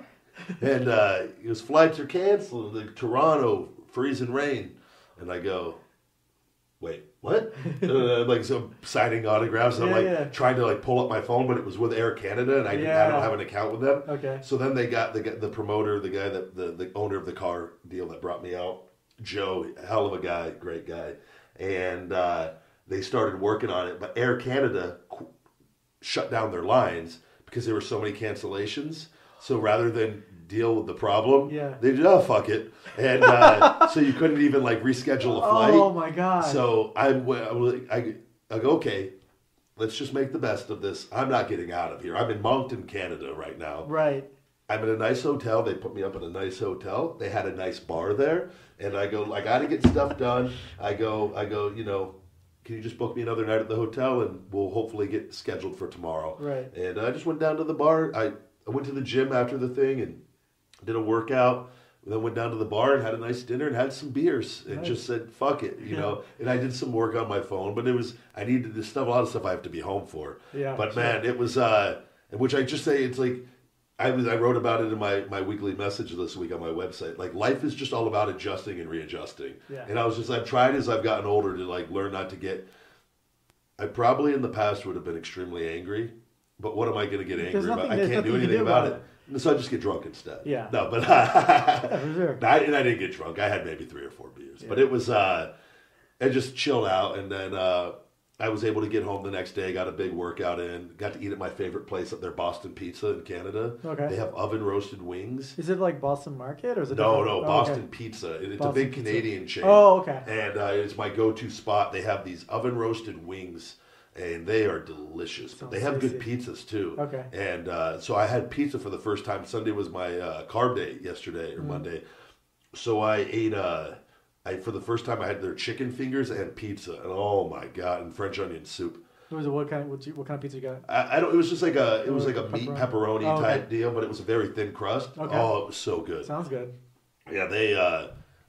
And he goes, "Flights are canceled. The Toronto, freezing rain." And I go, "Wait, what?" So signing autographs. And I'm trying to pull up my phone, but it was with Air Canada, and I don't have an account with them. Okay. So then they got the promoter, the guy the owner of the car deal that brought me out, Joe, hell of a guy, great guy, and they started working on it. But Air Canada shut down their lines because there were so many cancellations. So rather than deal with the problem, they did, fuck it. And so you couldn't even reschedule a flight. Oh my God. So I go, okay, let's just make the best of this. I'm not getting out of here. I'm in Moncton, Canada right now. Right. I'm in a nice hotel. They put me up in a nice hotel. They had a nice bar there. And I go, I got to get stuff done. I go, can you just book me another night at the hotel and we'll hopefully get scheduled for tomorrow. Right. And I just went down to the bar. I went to the gym after the thing and did a workout. Then went down to the bar and had a nice dinner and had some beers and just said, fuck it, you know. And I did some work on my phone, but I needed this stuff, a lot of stuff I have to be home for. Yeah. But man, it was, which I just say, it's like, I wrote about it in my weekly message this week on my website. Life is just all about adjusting and readjusting. Yeah. And I've tried as I've gotten older to learn not to get, I probably in the past would have been extremely angry, but what am I going to get angry about? I can't do anything about it. So I just get drunk instead. Yeah. No, but for sure. I didn't get drunk. I had maybe 3 or 4 beers, but it was I just chilled out, and then I was able to get home the next day. Got a big workout in. Got to eat at my favorite place up there, Boston Pizza in Canada. Okay. They have oven roasted wings. Is it like Boston Market or is it? No, Boston Pizza. It's Boston a big Pizza. Canadian chain. Oh, okay. And it's my go-to spot. They have these oven roasted wings. And they are delicious. But they have good pizzas too. Okay. And so I had pizza for the first time. Sunday was my carb day yesterday or Monday. So I ate. For the first time I had their chicken fingers and pizza, and oh my god, and French onion soup. What kind of pizza you got? I don't. It was just like a meat pepperoni okay. type deal, but it was a very thin crust. Okay. Oh, it was so good. Sounds good. Yeah, they.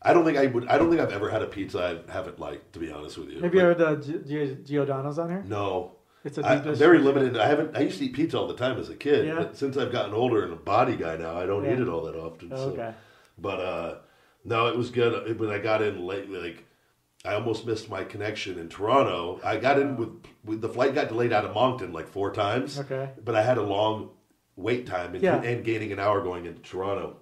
I don't think I've ever had a pizza I haven't liked, to be honest with you. Have you heard the Giordano's on here? No. It's a I'm very limited. I used to eat pizza all the time as a kid, Yeah. but since I've gotten older and a body guy now, I don't eat it all that often. Oh, so. okay. But no, it was good. When I got in late, I almost missed my connection in Toronto. I got in with the flight got delayed out of Moncton 4 times. Okay. But I had a long wait time and gaining an hour going into Toronto.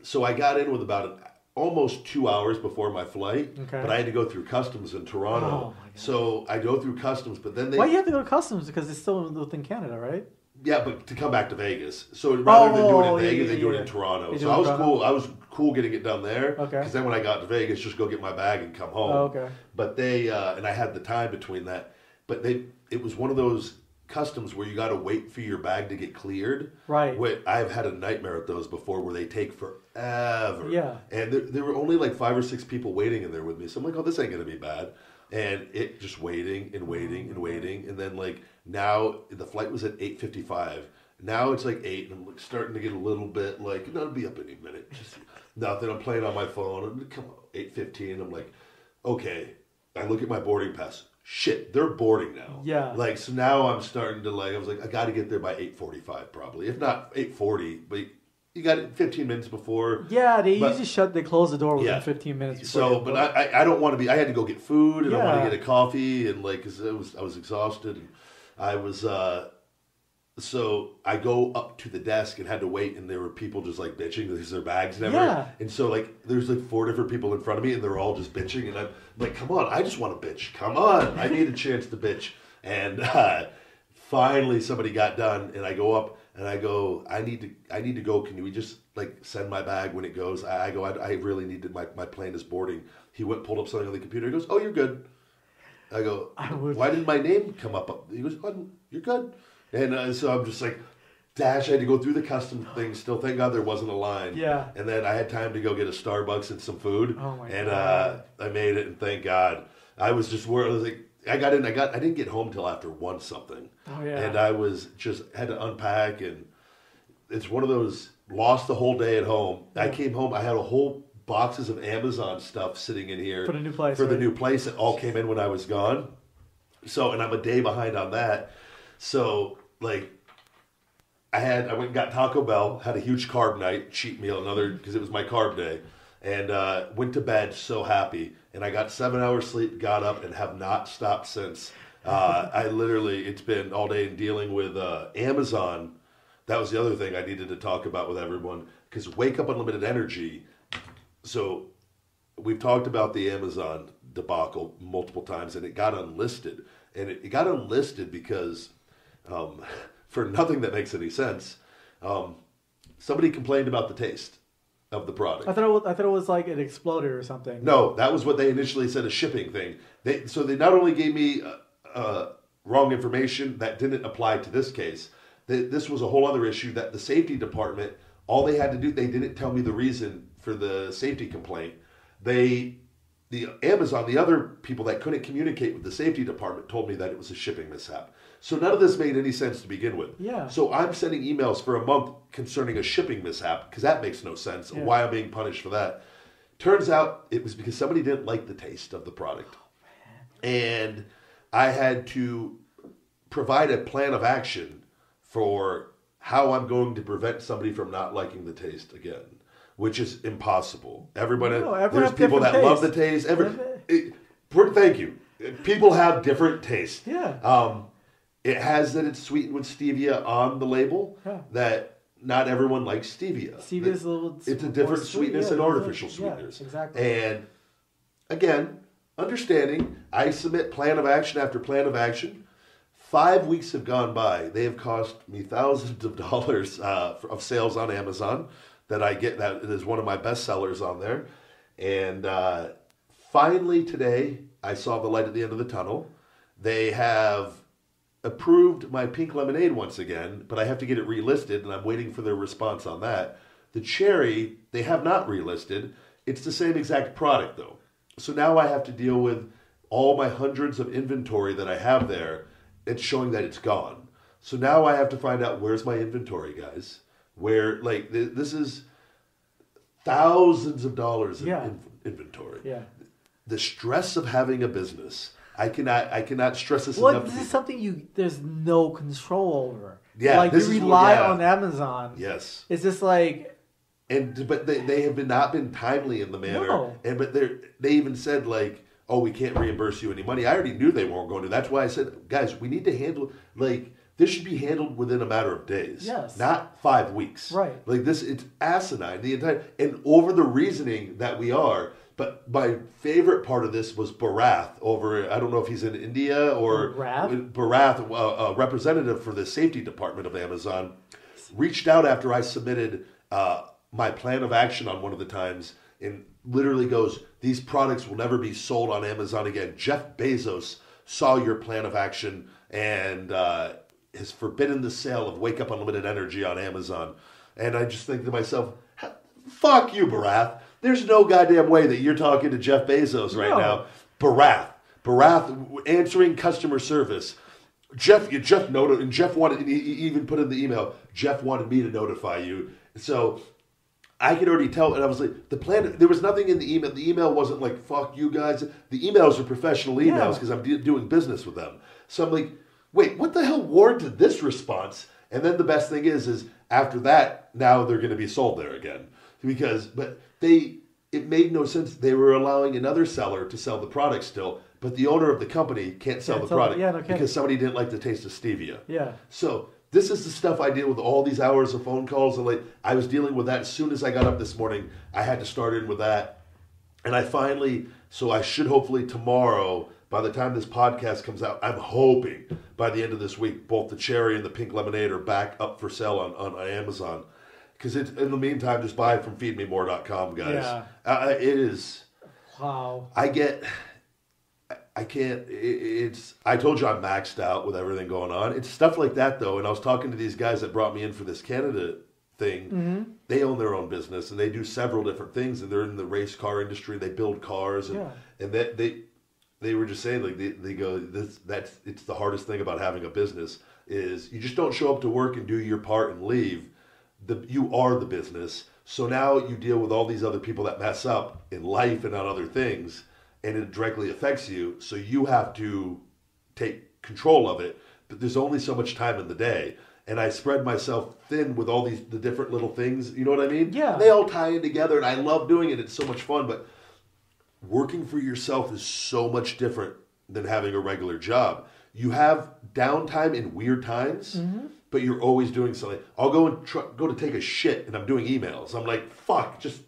So I got in with about almost 2 hours before my flight, but I had to go through customs in Toronto. Oh, my God. So I go through customs, but then Why do you have to go to customs? Because it's still within Canada, right? Yeah, but to come back to Vegas. So rather than do it in Vegas, they do it in You Toronto. do So it I in was Toronto? cool. I was cool getting it done there. Okay. Because then when I got to Vegas, just go get my bag and come home. Oh, okay. But they and I had the time between that. But it was one of those customs where you got to wait for your bag to get cleared. Right. I've had a nightmare at those before where they take forever. Yeah. And there were only like 5 or 6 people waiting in there with me. So I'm like, oh, this ain't going to be bad. And it just waiting and waiting and waiting. And then like now the flight was at 8:55. Now it's like 8 and I'm like starting to get a little bit like, no, it'll be up any minute. Just nothing. I'm playing on my phone. Come on, 8:15. I'm like, okay. I look at my boarding pass. Shit, they're boarding now. Yeah. Like, so now I'm starting to like, I was like, I got to get there by 8:45 probably. If not 8:40, but you got it 15 minutes before. Yeah, they usually close the door within Yeah. 15 minutes. So, but I don't want to be, I had to go get food and I wanted Yeah. to get a coffee and like, 'cause I was exhausted and I was, so I go up to the desk and had to wait, and there were people just like bitching because their bags never. Yeah. And so like there's like 4 different people in front of me, and they're all just bitching, and I'm like, come on, I just want to bitch. Come on, I need a chance to bitch. And finally somebody got done, and I go up and I go, I need to go. Can we just like send my bag when it goes? I go, I really need to. My plane is boarding. He pulled up something on the computer. He goes, oh, you're good. I go, why didn't my name come up? He goes, oh, you're good. And so I'm just like, dash, I had to go through the custom thing still. Thank God there wasn't a line. Yeah. And then I had time to go get a Starbucks and some food. Oh, my and, God. I made it, and thank God. I was just worried. I was like, I didn't get home till after 1 something. Oh, yeah. And I was just, had to unpack, and it's one of those, lost the whole day at home. Yeah. I came home, I had a whole boxes of Amazon stuff sitting in here. For the new place. For the new place. It all came in when I was gone. So, and I'm a day behind on that. So, like, I went and got Taco Bell, had a huge carb night, cheat meal, because it was my carb day, and went to bed so happy. And I got 7 hours sleep, got up, and have not stopped since. It's been all day dealing with Amazon. That was the other thing I needed to talk about with everyone, because Wake Up Unlimited Energy. So we've talked about the Amazon debacle multiple times, and it got unlisted. And it got unlisted because, for nothing that makes any sense, somebody complained about the taste of the product. I thought it was like it exploded or something. No, that was what they initially said, a shipping thing. They not only gave me wrong information that didn't apply to this case. This was a whole other issue that the safety department, all they had to do, they didn't tell me the reason for the safety complaint. The Amazon, the other people that couldn't communicate with the safety department told me that it was a shipping mishap. So none of this made any sense to begin with. Yeah. So I'm sending emails for a month concerning a shipping mishap, because that makes no sense. Yeah. Why I'm being punished for that. Turns out it was because somebody didn't like the taste of the product. And I had to provide a plan of action for how I'm going to prevent somebody from not liking the taste again, which is impossible. Everyone There's have people that different love the taste. Thank you. People have different tastes. Yeah. It has that it's sweetened with stevia on the label. Yeah. That not everyone likes stevia. Stevia is a little. It's a different sweetness and artificial sweeteners. Yeah, exactly. And again, understanding, I submit plan of action after plan of action. 5 weeks have gone by. They have cost me thousands of dollars of sales on Amazon that I get. That is one of my best sellers on there. And finally today, I saw the light at the end of the tunnel. They have approved my pink lemonade once again, but I have to get it relisted, and I'm waiting for their response on that. The cherry, they have not relisted. It's the same exact product, though. So now I have to deal with all my hundreds of inventory that I have there. It's showing that it's gone. So now I have to find out, where's my inventory, guys? Where, like, this is thousands of dollars in inventory. Yeah. The stress of having a business. I cannot stress this Well, enough. this is something there's no control over. Yeah, like this you is rely what- on Amazon. Yes. It's just like, But they have not been timely in the manner. No. But they even said, like, oh, we can't reimburse you any money. I already knew they weren't going to. That's why I said, guys, we need to handle, like, this should be handled within a matter of days. Yes. Not 5 weeks. Right. Like this, it's asinine. And over the reasoning that we are. But my favorite part of this was Barath over, I don't know if he's in India or Barath, a representative for the safety department of Amazon, reached out after I submitted my plan of action on one of the times and literally goes, these products will never be sold on Amazon again. Jeff Bezos saw your plan of action and has forbidden the sale of Wake Up Unlimited Energy on Amazon. And I just think to myself, fuck you, Barath. There's no goddamn way that you're talking to Jeff Bezos right now. Barath answering customer service. Jeff wanted, he even put in the email, Jeff wanted me to notify you. So I could already tell, and I was like, the plan, there was nothing in the email. The email wasn't like, fuck you guys. The emails are professional emails because I'm doing business with them. So I'm like, wait, what the hell warranted this response? And then the best thing is after that, now they're going to be sold there again. It made no sense. They were allowing another seller to sell the product still, but the owner of the company can't sell the product because somebody didn't like the taste of stevia. Yeah. So this is the stuff I deal with all these hours of phone calls. And I was dealing with that as soon as I got up this morning. I had to start in with that. And I should hopefully tomorrow, by the time this podcast comes out, I'm hoping by the end of this week, both the cherry and the pink lemonade are back up for sale on Amazon. Because in the meantime, just buy it from feedmemore.com, guys. Yeah. It is. Wow. I can't. I told you I'm maxed out with everything going on. It's stuff like that, though. And I was talking to these guys that brought me in for this Canada thing. Mm-hmm. They own their own business and they do several different things. And they're in the race car industry. They build cars. And they were just saying, like, they go, it's the hardest thing about having a business is you just don't show up to work and do your part and leave. You are the business. So now you deal with all these other people that mess up in life and on other things, and it directly affects you. So you have to take control of it. But there's only so much time in the day. And I spread myself thin with all the different little things. You know what I mean? Yeah. They all tie in together, and I love doing it. It's so much fun. But working for yourself is so much different than having a regular job. You have downtime in weird times. Mm-hmm. But you're always doing something. I'll go to take a shit, and I'm doing emails. I'm like, fuck, just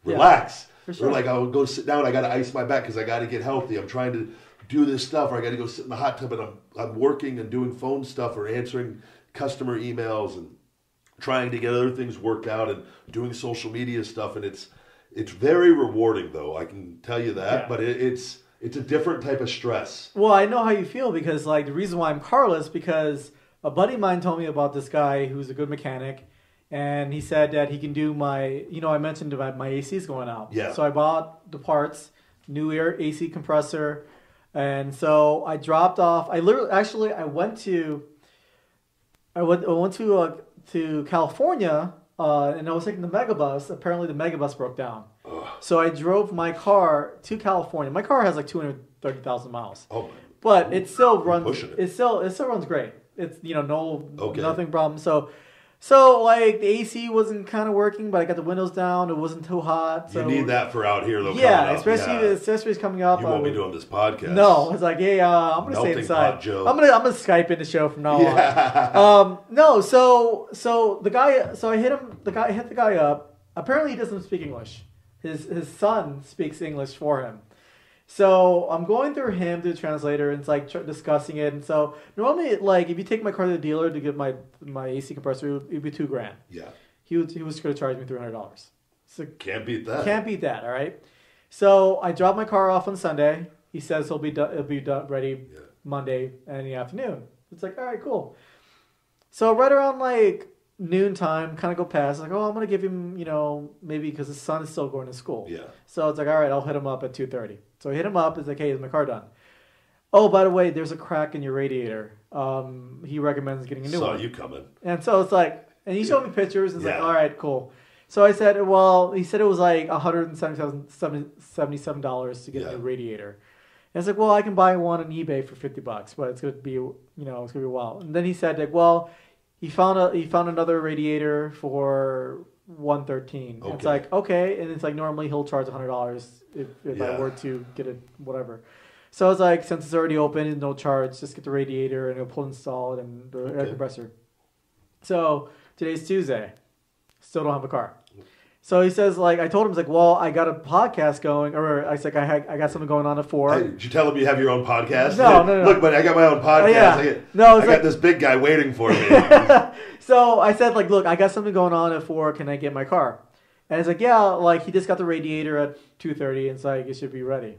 relax. For sure. Or like, I'll go sit down. I got to ice my back because I got to get healthy. I'm trying to do this stuff, or I got to go sit in the hot tub, and I'm working and doing phone stuff or answering customer emails and trying to get other things worked out and doing social media stuff. And it's very rewarding, though. I can tell you that. Yeah. But it's a different type of stress. Well, I know how you feel because like the reason why I'm carless because a buddy of mine told me about this guy who's a good mechanic, and he said that he can do my, I mentioned about my AC is going out. Yeah. So I bought the parts, new AC compressor, and so I dropped off. I went to California, and I was taking the megabus. Apparently, the megabus broke down. Ugh. So I drove my car to California. My car has like 230,000 miles. Oh, but it still runs. It still runs great. It's nothing problem. So like the AC wasn't kind of working, but I got the windows down. It wasn't too hot. So, you need that for out here though. Yeah, especially the accessories coming up. You won't be doing this podcast. No, it's like I'm gonna stay inside. I'm gonna Skype in the show from now on. No, so the guy. So I hit him. I hit the guy up. Apparently he doesn't speak English. His son speaks English for him. So I'm going through him through the translator, and it's like discussing it. And so normally, like if you take my car to the dealer to get my AC compressor, it'd be $2,000. Yeah. He was going to charge me $300. So can't beat that. Can't beat that. All right. So I dropped my car off on Sunday. He says it'll be ready Monday in the afternoon. It's like, all right, cool. So right around like noontime, kind of go past. Like, I'm going to give him, maybe because his son is still going to school. Yeah. So it's like, all right, I'll hit him up at 2:30. So I hit him up. It's like, hey, is my car done? Oh, by the way, there's a crack in your radiator. He recommends getting a new one. Saw you coming. And so it's like, and he showed me pictures. And it's like, all right, cool. So I said, well, he said it was like $177 to get a new radiator. And it's like, well, I can buy one on eBay for $50, but it's going to be, it's going to be a while. And then he said, like, well, he found another radiator for $113. Okay. It's like, okay. And it's like, normally he'll charge $100 if I were to get it, whatever. So I was like, since it's already open, no charge, just get the radiator and it'll pull install it and the air compressor. So today's Tuesday. Still don't have a car. So he says, like, I told him, like, well, I got a podcast going, or I was like, I got something going on at 4. Hey, did you tell him you have your own podcast? No. Look, buddy, I got my own podcast. Yeah. I got this big guy waiting for me. So I said, like, look, I got something going on at 4. Can I get my car? And he's like, yeah, like, he just got the radiator at 2:30, and so it should be ready.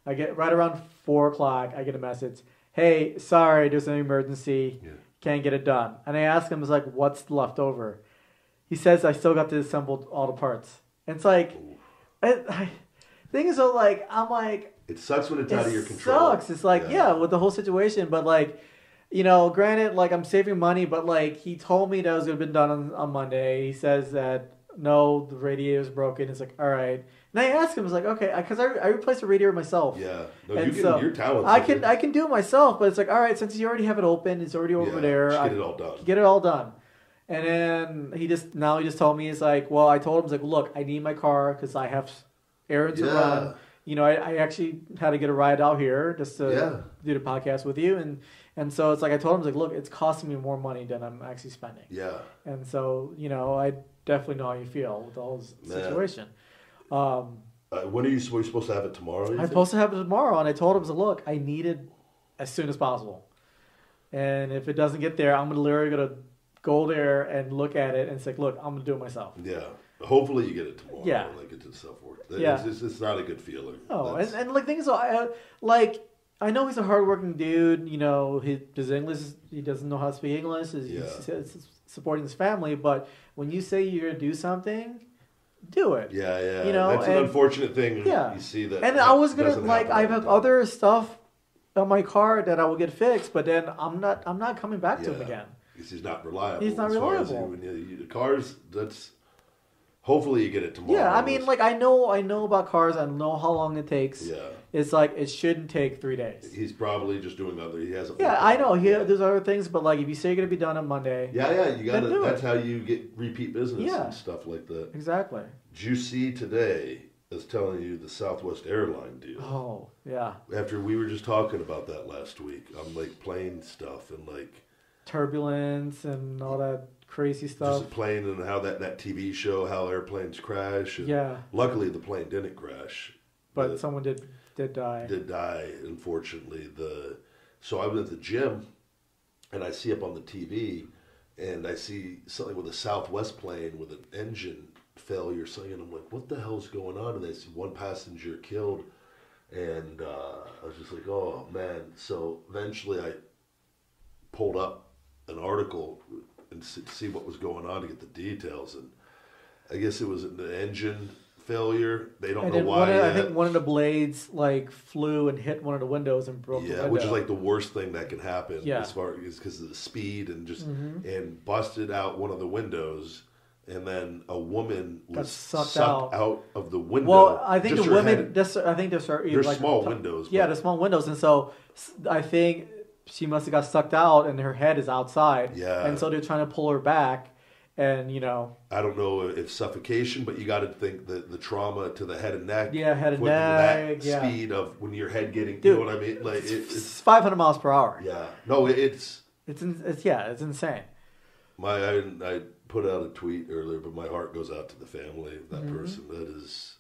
I get right around 4 o'clock, I get a message. Hey, sorry, there's an emergency. Yeah. Can't get it done. And I asked him, I was like, what's left over? He says, I still got to assemble all the parts. And it's like, thing is, so like, I'm like, it sucks when it's out of your control. It sucks. It's like, yeah, with the whole situation. But like, you know, granted, like, I'm saving money, but like, he told me that it was going to be done on Monday. He says that, no, the radiator's broken. It's like, all right. And I asked him, I was like, okay, because I replaced the radiator myself. Yeah. No, you're talented. I can do it myself, but it's like, all right, since you already have it open, it's already over there. Just get it all done. Get it all done. And then he just told me, he's like, well, I told him, like, look, I need my car because I have errands to run. You know, I actually had to get a ride out here just to do the podcast with you. And so it's like, I told him, like, look, it's costing me more money than I'm actually spending. Yeah. And so, you know, I definitely know how you feel with the whole situation. When are you supposed to have it tomorrow? I'm supposed to have it tomorrow. And I told him, look, I need it as soon as possible. And if it doesn't get there, I'm literally going to go there and look at it and say, look, I'm going to do it myself. Yeah. Hopefully you get it tomorrow. Yeah. Like, it's a self-work. Yeah. It's not a good feeling. Oh, and like, things are, I know he's a hardworking dude. You know, his English, he doesn't know how to speak English. He's supporting his family. But when you say you're going to do something, do it. Yeah. You know, that's an unfortunate thing. Yeah. You see that. And I was going to, like, I have other stuff on my car that I will get fixed, but then I'm not coming back to him again. Because he's not reliable. He's not reliable. The cars, that's... Hopefully you get it tomorrow. Yeah, I mean, like, I know about cars. I know how long it takes. Yeah. It's like, it shouldn't take 3 days. He's probably just doing he hasn't... Yeah, I know. There's other things, but, like, if you say you're going to be done on Monday... Yeah, you got to... That's how you get repeat business and stuff like that. Exactly. Did you see today, I was telling you, the Southwest Airline deal? Oh, yeah. After we were just talking about that last week, on, like, plane stuff and, like... turbulence and all that crazy stuff. Just a plane and how that TV show, how airplanes crash. And luckily, the plane didn't crash. But someone did die. Did die, unfortunately. So I was at the gym, and I see up on the TV, and I see something with a Southwest plane with an engine failure or something, and I'm like, what the hell's going on? And I see one passenger killed, and I was just like, oh, man. So eventually I pulled up an article and see what was going on to get the details, and I guess it was an engine failure. They don't know why. I think one of the blades like flew and hit one of the windows and broke the window. Which is like the worst thing that can happen as far as because of the speed and just and busted out one of the windows, and then a woman was sucked out of the window. Well, I think the women. I think they're like small windows. Yeah, they're small windows, and so I think she must have got sucked out, and her head is outside. Yeah. And so they're trying to pull her back, and I don't know if suffocation, but you got to think the trauma to the head and neck. Yeah, head and neck. That speed of when your head getting, you know what I mean? Like it's 500 miles per hour. Yeah. No, it's insane. I put out a tweet earlier, but my heart goes out to the family of that person. That is.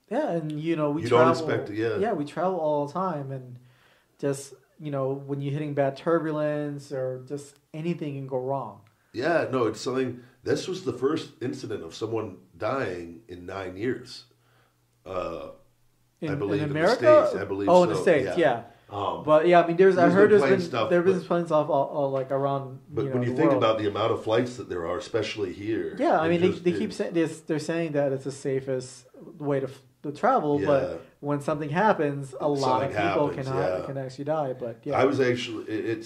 Yeah, and we travel. Don't expect it. Yeah. Yeah, we travel all the time, and just. When you're hitting bad turbulence or just anything can go wrong. Yeah, no, it's something. This was the first incident of someone dying in 9 years. I believe in America? The States. I believe. Oh, so. In the States, yeah. But yeah, I mean, I heard there's been planes off like around. But when you think about the amount of flights that there are, especially here. Yeah, I mean, they keep saying they're saying that it's the safest way to travel, but when something happens, a lot of people can actually die. But yeah, I was actually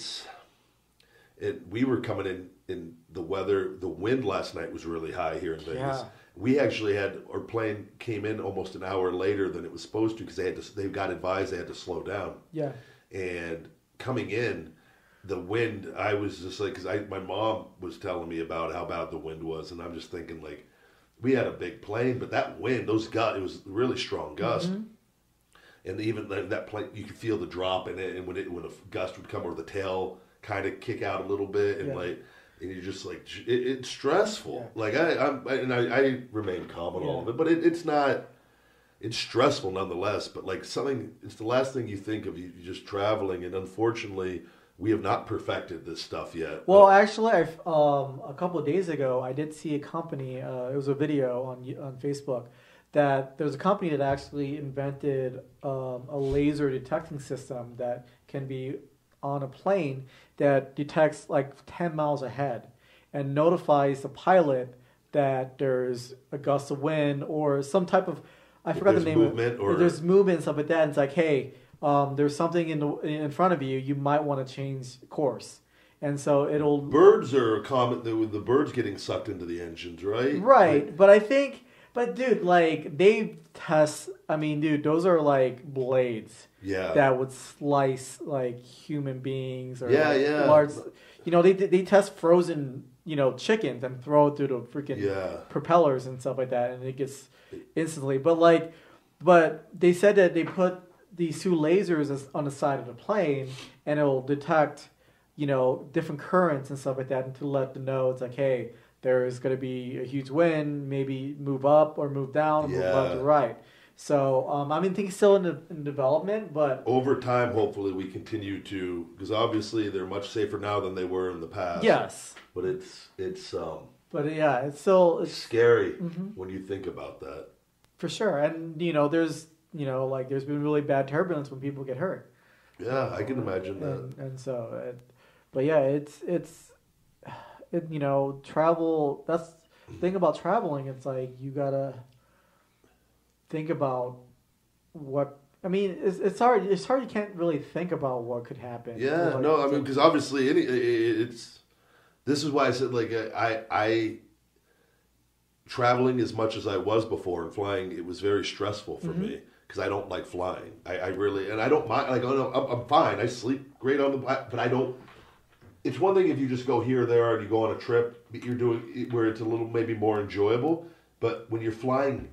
we were coming in the weather. The wind last night was really high here in Vegas. Yeah. We actually our plane came in almost an hour later than it was supposed to because they got advised they had to slow down. Yeah, and coming in. The wind, I was just like, because my mom was telling me about how bad the wind was, and I'm just thinking like. We had a big plane, but that wind, it was really strong gust. Mm-hmm. and even that plane, you could feel the drop, and when a gust would come, or the tail kind of kick out a little bit, and and you're just like, it's stressful. Yeah. Like I remain calm on all of it, but it's not. It's stressful nonetheless. But like it's the last thing you think of. You just traveling, and unfortunately, we have not perfected this stuff yet. Well, actually, a couple of days ago, I did see a company. It was a video on Facebook that there's a company that actually invented a laser detecting system that can be on a plane that detects like 10 miles ahead and notifies the pilot that there's a gust of wind or some type of, I forgot the name of it. Or there's movement and stuff like that. And it's like, hey, there's something in front of you. You might want to change course. And so it'll... Birds are common with the birds getting sucked into the engines, right? Right. Like, but I think... But dude, like they test. I mean, dude, those are like blades. Yeah. That would slice like human beings or large. You know, they test frozen chickens and throw it through the freaking propellers and stuff like that, and it gets instantly. But they said that they put these two lasers on the side of the plane, and it'll detect different currents and stuff like that, and to let them know it's like, hey, there's going to be a huge wind, maybe move up or move down, or move left or right. So, I mean, things still in development, but... Over time, hopefully, we continue to... Because obviously, they're much safer now than they were in the past. Yes. But it's But yeah, it's still... It's scary when you think about that. For sure. And, there's, there's been really bad turbulence when people get hurt. Yeah, I can imagine that. And so... But yeah, it's travel, that's the thing about traveling. It's like you gotta think about what, I mean, it's hard. It's hard. You can't really think about what could happen. Yeah, like, no, I mean, because obviously this is why I said, like, I traveling as much as I was before and flying, it was very stressful for me because I don't like flying. I really, and I don't mind, like, I'm fine. I sleep great on the, but I don't. It's one thing if you just go here or there and you go on a trip, you're doing where it's a little maybe more enjoyable. But when you're flying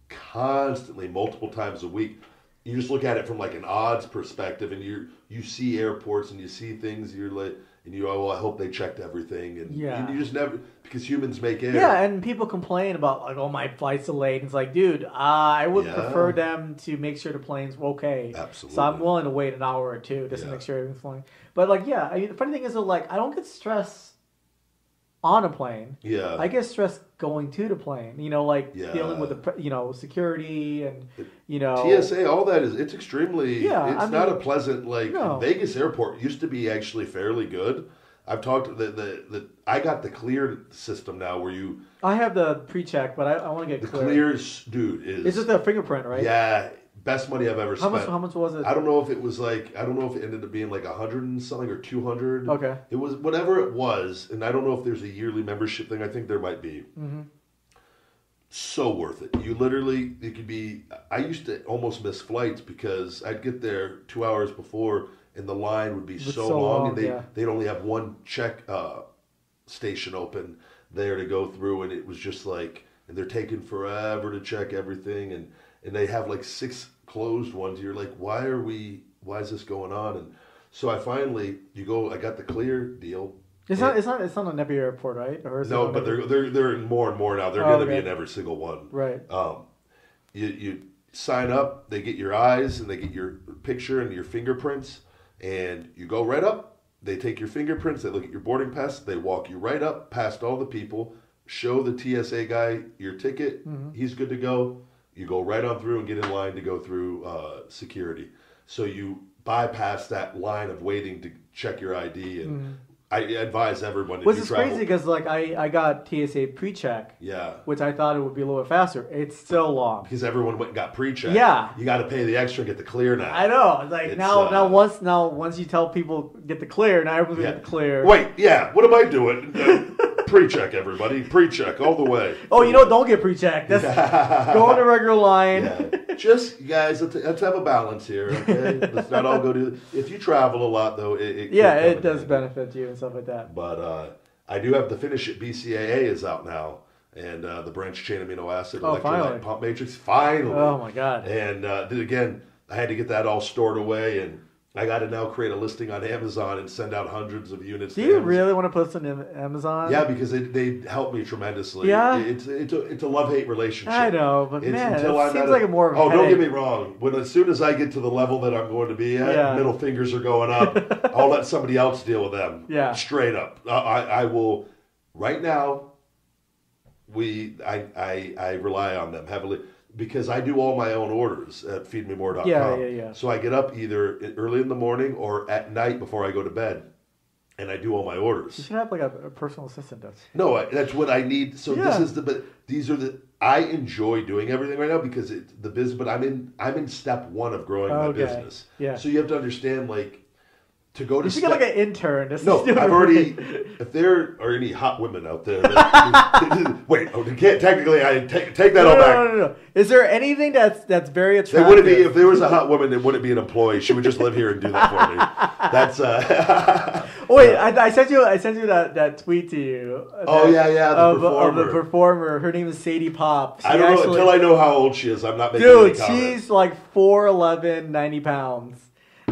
constantly, multiple times a week, you just look at it from like an odds perspective, and you see airports and you see things. You're like, and you oh, I hope they checked everything, and you just never, because humans make errors. Yeah, and people complain about like, oh, my flight's delayed. And it's like, dude, I would prefer them to make sure the plane's okay. Absolutely. So I'm willing to wait an hour or two just to make sure everything's flying. But like, yeah, I mean, the funny thing is that like I don't get stressed on a plane. Yeah. I get stressed going to the plane. Dealing with the security and TSA, all that it's extremely. Yeah, it's not a pleasant Vegas airport used to be actually fairly good. I've talked to I got the clear system now where you. I have the pre-check, but I want to get clear. The clears, dude, is. It's just a fingerprint, right? Yeah. Best money I've ever spent. How much was it? I don't know if it was like, I don't know if it ended up being like 100 and something or 200. Okay. It was whatever it was, and I don't know if there's a yearly membership thing. I think there might be. Mm-hmm. So worth it. You literally, it could be, I used to almost miss flights because I'd get there 2 hours before and the line would be so long, and they'd only have one check station open there to go through, and it was just like, and they're taking forever to check everything, and they have like 6 closed ones. You're like, why is this going on? And so I got the clear deal. It's not on every airport, right? Or is no, but they're in more and more now. They're going to be in every single one. Right. You sign up, they get your eyes and they get your picture and your fingerprints, and you go right up. They take your fingerprints, they look at your boarding pass, they walk you right up past all the people, show the TSA guy your ticket, he's good to go. You go right on through and get in line to go through security. So you bypass that line of waiting to check your ID. And I advise everyone to Which is crazy because like I got TSA pre-check. Yeah. Which I thought it would be a little bit faster. It's still long. Because everyone went and got pre-check. Yeah. You got to pay the extra and get the clear now. I know. It's like now once you tell people get the clear, now everyone's get the clear. Wait, yeah. What am I doing? Pre-check, everybody. Pre-check all the way. Oh, don't get pre-check. Go on the regular line. Yeah. Just, guys, let's have a balance here, okay? Let's not all go to... If you travel a lot, though, it does benefit you and stuff like that. But I do have the Finish It BCAA is out now. And the branched chain amino acid finally. electrolyte pump matrix. Finally. Oh, my God. And again, I had to get that all stored away, and I got to now create a listing on Amazon and send out hundreds of units. Do you really want to put this on Amazon? Yeah, because they help me tremendously. Yeah? It's a love-hate relationship. I know, but man, it seems like a more of a don't headache. get me wrong. As soon as I get to the level that I'm going to be at, middle fingers are going up. I'll let somebody else deal with them. Yeah. Straight up. I will. Right now, I rely on them heavily. Because I do all my own orders at feedmemore.com. Yeah. So I get up either early in the morning or at night before I go to bed, and I do all my orders. You should have like a personal assistant. No, that's what I need. So I enjoy doing everything right now because the business. But I'm in step one of growing my business. Yeah. So you have to understand, like, to go to. You should get like an intern. I've already. If there are any hot women out there, wait. Technically, I take that all back. No. Is there anything that's very attractive? It wouldn't be if there was a hot woman. It wouldn't be an employee. She would just live here and do that for me. That's. Oh wait, I sent you that tweet to you. Of the performer. Her name is Sadie Pop. I don't know until I know how old she is. I'm not making any comment. She's like 4'11", 90 pounds.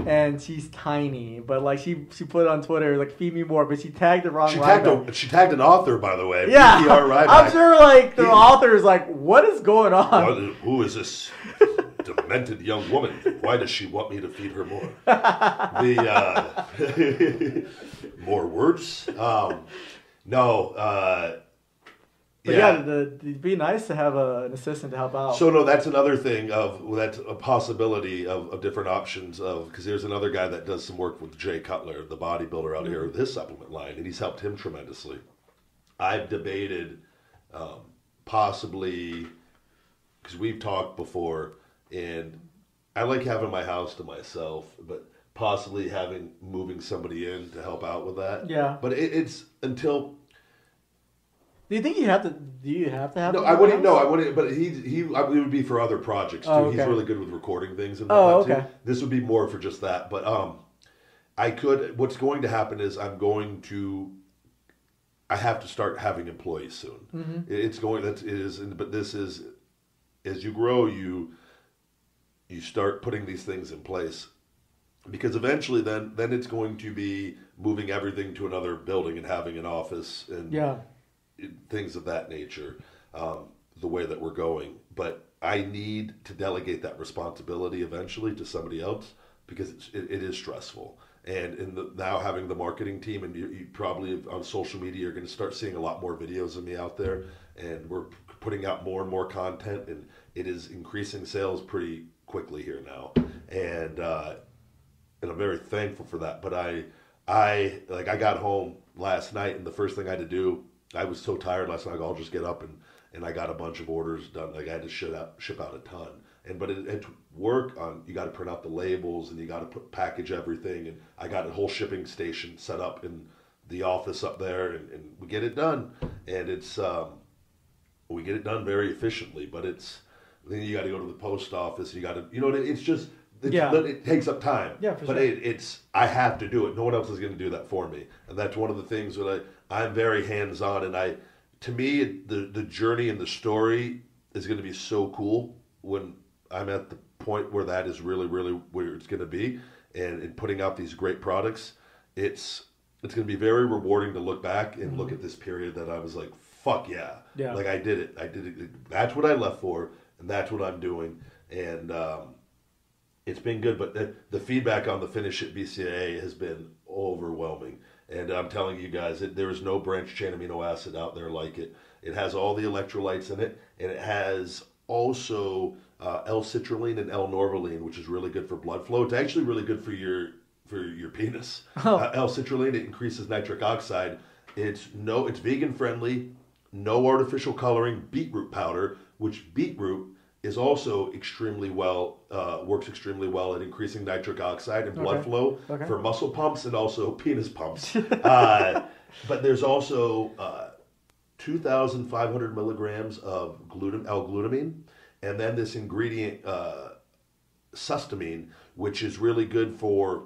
And she's tiny, but like she put on Twitter like feed me more, but she tagged the wrong. She tagged an author, by the way. Yeah, Ryback. I'm sure like the author is like, what is going on? Who is this demented young woman? Why does she want me to feed her more? More words? No. But it'd be nice to have an assistant to help out. So no, that's another thing that's a possibility of different options because there's another guy that does some work with Jay Cutler, the bodybuilder out here with his supplement line, and he's helped him tremendously. I've debated possibly because we've talked before, and I like having my house to myself, but possibly moving somebody in to help out with that. Yeah. But it's until. Do you think you have to? Do you have to have? No, I wouldn't. No, I wouldn't. But it would be for other projects too. Oh, okay. He's really good with recording things and whatnot okay. Too. This would be more for just that. But I could. What's going to happen is I have to start having employees soon. Mm-hmm. It's going. That is. But this is as you grow, you start putting these things in place. Because eventually, then it's going to be moving everything to another building and having an office and things of that nature, the way that we're going. But I need to delegate that responsibility eventually to somebody else because it is stressful. And now having the marketing team, and you probably on social media, you're going to start seeing a lot more videos of me out there. And we're putting out more and more content, and it is increasing sales pretty quickly here now. And I'm very thankful for that. But I got home last night, and the first thing I had to do, I was so tired last night. I'll just get up and I got a bunch of orders done. Like I had to ship out a ton. But it work on. You got to print out the labels and you got to package everything. And I got a whole shipping station set up in the office up there, and we get it done. And it's we get it done very efficiently. But then you got to go to the post office. You got to it's just. It takes up time. Yeah, for but sure. I have to do it. No one else is going to do that for me. And that's one of the things that I'm very hands-on. And to me, the journey and the story is going to be so cool when I'm at the point where that is really, really where it's going to be. And in putting out these great products, it's going to be very rewarding to look back and look at this period that I was like, fuck yeah. Like I did it. That's what I left for. And that's what I'm doing. And, it's been good, but the feedback on the finish at BCAA has been overwhelming. And I'm telling you guys, there is no branched chain amino acid out there like it. It has all the electrolytes in it, and it has also L-citrulline and L-norvaline, which is really good for blood flow. It's actually really good for your penis. L-citrulline, it increases nitric oxide. It's vegan friendly, no artificial coloring, beetroot powder, which beetroot is also extremely well, works extremely well at increasing nitric oxide and blood flow for muscle pumps and also penis pumps. But there's also 2,500 milligrams of L-glutamine, and then this ingredient, sustamine, which is really good for,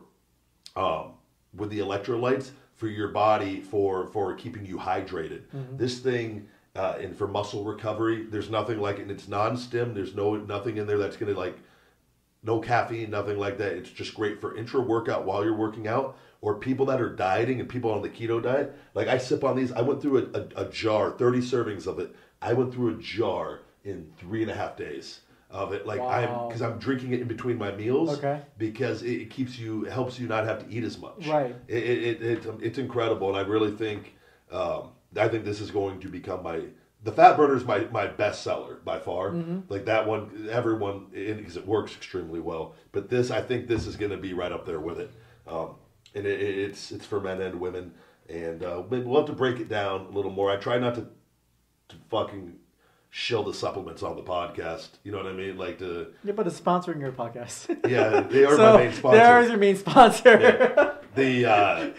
with the electrolytes, for your body, for keeping you hydrated. Mm-hmm. This thing... and for muscle recovery, there's nothing like it. And it's non-stim. There's nothing in there that's going to no caffeine, nothing like that. It's just great for intra-workout while you're working out, or people that are dieting and people on the keto diet. Like I sip on these. I went through a jar, 30 servings of it. I went through a jar in 3.5 days of it. Like because I'm drinking it in between my meals. Okay. Because it helps you not have to eat as much. Right. It's incredible, and I really think this is going to become the Fat Burner is my best seller by far. Like that one, everyone, because it works extremely well. But I think this is going to be right up there with it. And it's for men and women. And we'll have to break it down a little more. I try not to fucking shill the supplements on the podcast. You know what I mean? Like yeah, but it's sponsoring your podcast. Yeah, they are my main sponsor. They are your main sponsor. Yeah.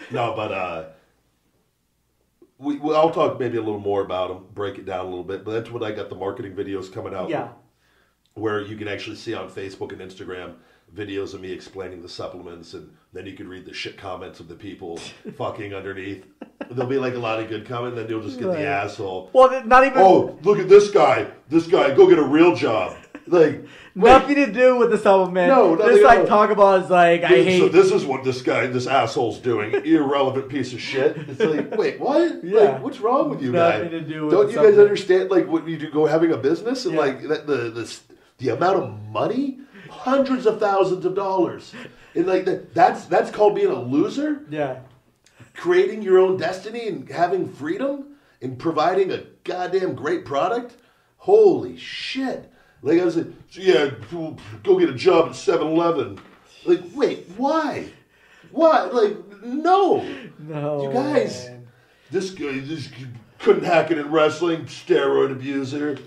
I'll talk maybe a little more about them, break it down a little bit. But that's when I got the marketing videos coming out. Yeah. Where you can actually see on Facebook and Instagram videos of me explaining the supplements, and then you can read the shit comments of the people fucking underneath. There'll be like a lot of good comments, and then you'll just get the asshole. Well, not even. Oh, look at this guy. This guy, go get a real job. Like nothing to do with the supplement. No, just like talk about is like I hate. So this is what this asshole's doing. Irrelevant piece of shit. It's like, wait, what? Yeah. Like, what's wrong with you guys? Nothing to do with Don't you guys understand? Like, what you do, go having a business and like the amount of money, hundreds of thousands of dollars, and like that's called being a loser. Yeah. Creating your own destiny and having freedom and providing a goddamn great product. Holy shit. Like I was like, yeah, go get a job at 7-Eleven. Like, wait, why? Why? Like, no. You guys, man. This guy couldn't hack it in wrestling, steroid abuser.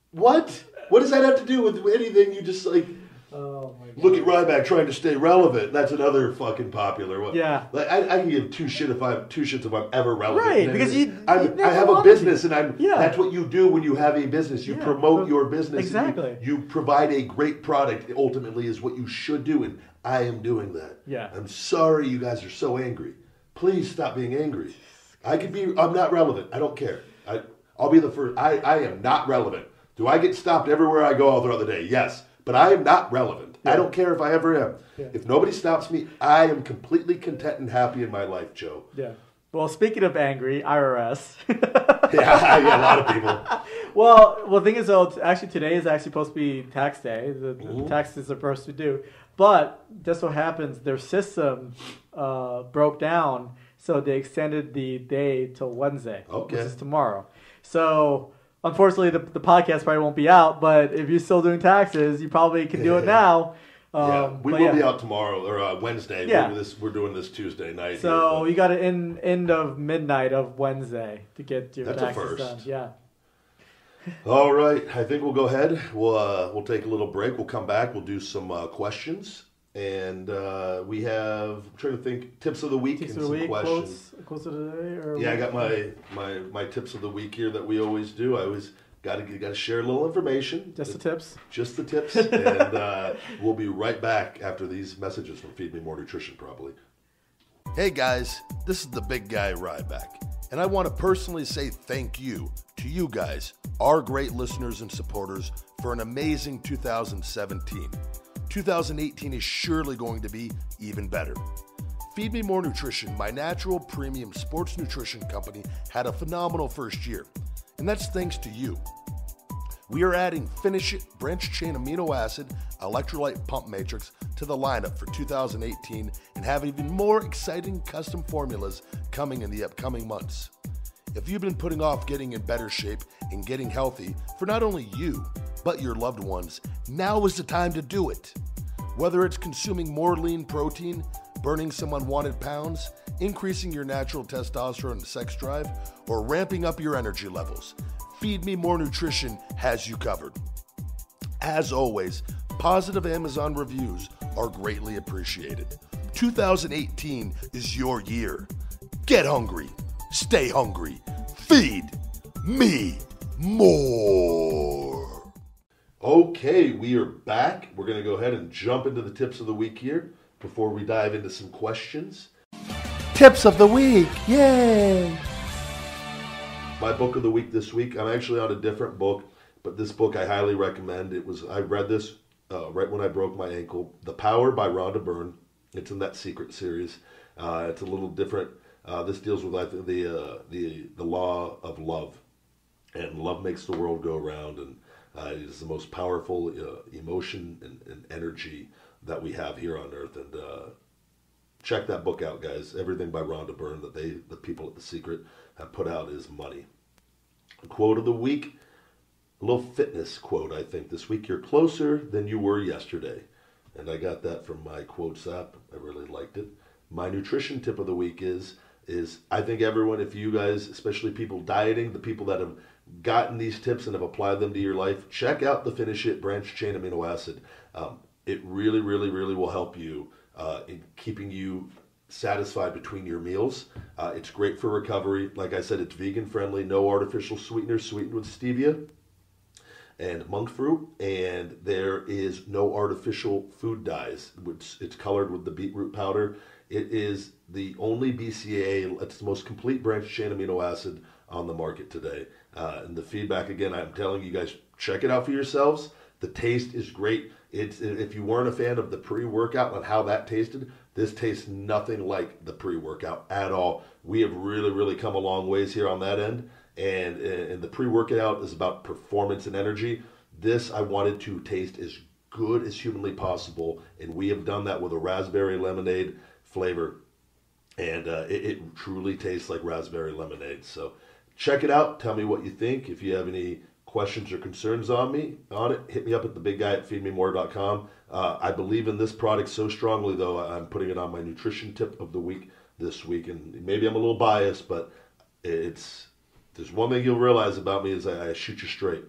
What? What does that have to do with anything? You just like, oh my God. Look at Ryback trying to stay relevant. That's another fucking popular one. Yeah. Like I can give two shits if I'm ever relevant. Right, because I have a business, and that's what you do when you have a business. You promote your business. Exactly. You provide a great product. Ultimately, is what you should do, and I am doing that. Yeah. I'm sorry you guys are so angry. Please stop being angry. I'm not relevant. I don't care. I'll be the first. I am not relevant. Do I get stopped everywhere I go all throughout the day? Yes. But I am not relevant. Yeah. I don't care if I ever am. Yeah. If nobody stops me, I am completely content and happy in my life, Joe. Yeah. Well, speaking of angry, IRS. yeah, a lot of people. Well, the thing is, though, actually today is actually supposed to be tax day. The taxes are supposed to do. But just so happens their system broke down, so they extended the day till Wednesday, which is tomorrow. So unfortunately, the podcast probably won't be out, but if you're still doing taxes, you probably can do it now. We will be out tomorrow or Wednesday. Yeah. We're doing this Tuesday night. So you got to end of midnight of Wednesday to get your taxes done. Yeah. All right. I think we'll go ahead. We'll take a little break. We'll come back. We'll do some questions. And we have, I'm trying to think, tips of the week and some questions. Quotes of the day? Or I got my tips of the week here that we always do. I always got to share a little information. Just the tips? Just the tips. And we'll be right back after these messages from Feed Me More Nutrition, probably. Hey guys, this is the big guy Ryback. And I want to personally say thank you to you guys, our great listeners and supporters, for an amazing 2017. 2018 is surely going to be even better. Feed Me More Nutrition, my natural premium sports nutrition company, had a phenomenal first year, and that's thanks to you. We are adding Finish It Branch Chain Amino Acid Electrolyte Pump Matrix to the lineup for 2018 and have even more exciting custom formulas coming in the upcoming months. If you've been putting off getting in better shape and getting healthy for not only you, but your loved ones, now is the time to do it. Whether it's consuming more lean protein, burning some unwanted pounds, increasing your natural testosterone and sex drive, or ramping up your energy levels, Feed Me More Nutrition has you covered. As always, positive Amazon reviews are greatly appreciated. 2018 is your year. Get hungry. Stay hungry. Feed me more. Okay, we are back. We're going to go ahead and jump into the tips of the week here before we dive into some questions. Tips of the week. Yay! My book of the week this week, I'm actually on a different book, but this book I highly recommend. I read this right when I broke my ankle. The Power by Rhonda Byrne. It's in that Secret series. It's a little different. This deals with I think the law of love, and love makes the world go around, and it is the most powerful emotion and energy that we have here on Earth. And check that book out, guys. Everything by Rhonda Byrne that the people at The Secret have put out is money. Quote of the week, a little fitness quote, I think, this week. You're closer than you were yesterday. And I got that from my quotes app. I really liked it. My nutrition tip of the week is I think everyone, if you guys, especially people dieting, the people that have gotten these tips and have applied them to your life, check out the Finish It branched chain amino acid. It really, really, really will help you in keeping you satisfied between your meals. It's great for recovery. Like I said, it's vegan friendly, no artificial sweeteners, sweetened with stevia and monk fruit, and there is no artificial food dyes. It's colored with the beetroot powder. It is the only BCAA, it's the most complete branched chain amino acid on the market today. And the feedback, again, I'm telling you guys, check it out for yourselves. The taste is great. If you weren't a fan of the pre-workout and how that tasted, this tastes nothing like the pre-workout at all. We have really, really come a long ways here on that end. And the pre-workout is about performance and energy. This I wanted to taste as good as humanly possible, and we have done that with a raspberry lemonade flavor. And it truly tastes like raspberry lemonade. So check it out. Tell me what you think. If you have any questions or concerns on it, hit me up at thebigguy@feedmemore.com. I believe in this product so strongly, though, I'm putting it on my nutrition tip of the week this week. And maybe I'm a little biased, but there's one thing you'll realize about me is I shoot you straight.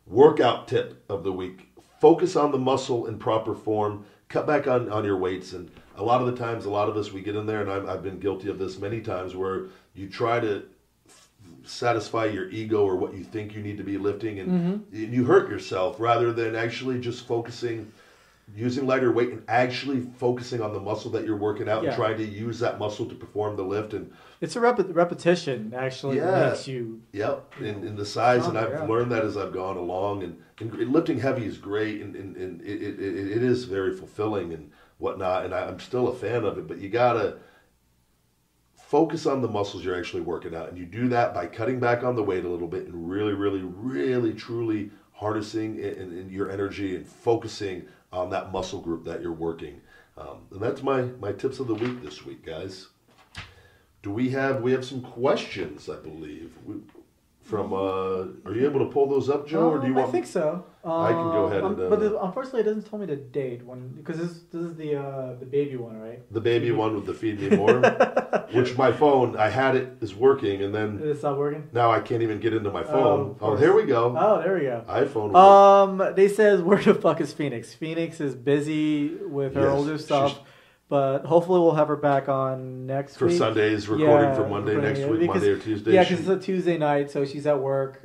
Workout tip of the week. Focus on the muscle in proper form. Cut back on your weights. And a lot of the times, a lot of us, we get in there, and I've been guilty of this many times, where you try to satisfy your ego or what you think you need to be lifting, and you hurt yourself rather than actually just focusing, using lighter weight and actually focusing on the muscle that you're working out and trying to use that muscle to perform the lift. And it's a repetition actually makes you. Yep, in the size, and I've learned that as I've gone along. And lifting heavy is great, and it is very fulfilling and whatnot. And I'm still a fan of it, but you gotta focus on the muscles you're actually working out, and you do that by cutting back on the weight a little bit and really, really, really, truly harnessing in your energy and focusing on that muscle group that you're working. And that's my tips of the week this week, guys. Do we have some questions, I believe, from, are you able to pull those up, Joe, or do you want? I think so. I can go ahead and. But unfortunately, it doesn't tell me the date because this is the baby one, right? The baby one with the Feed Me More, which my phone, I had it, is working, and then it's not working. Now I can't even get into my phone. Oh, here we go. Oh, there we go. iPhone. They says, where the fuck is Phoenix? Phoenix is busy with her older stuff. But hopefully we'll have her back on next week. For Sunday's recording for Monday next week, Monday or Tuesday. Yeah, because it's a Tuesday night, so she's at work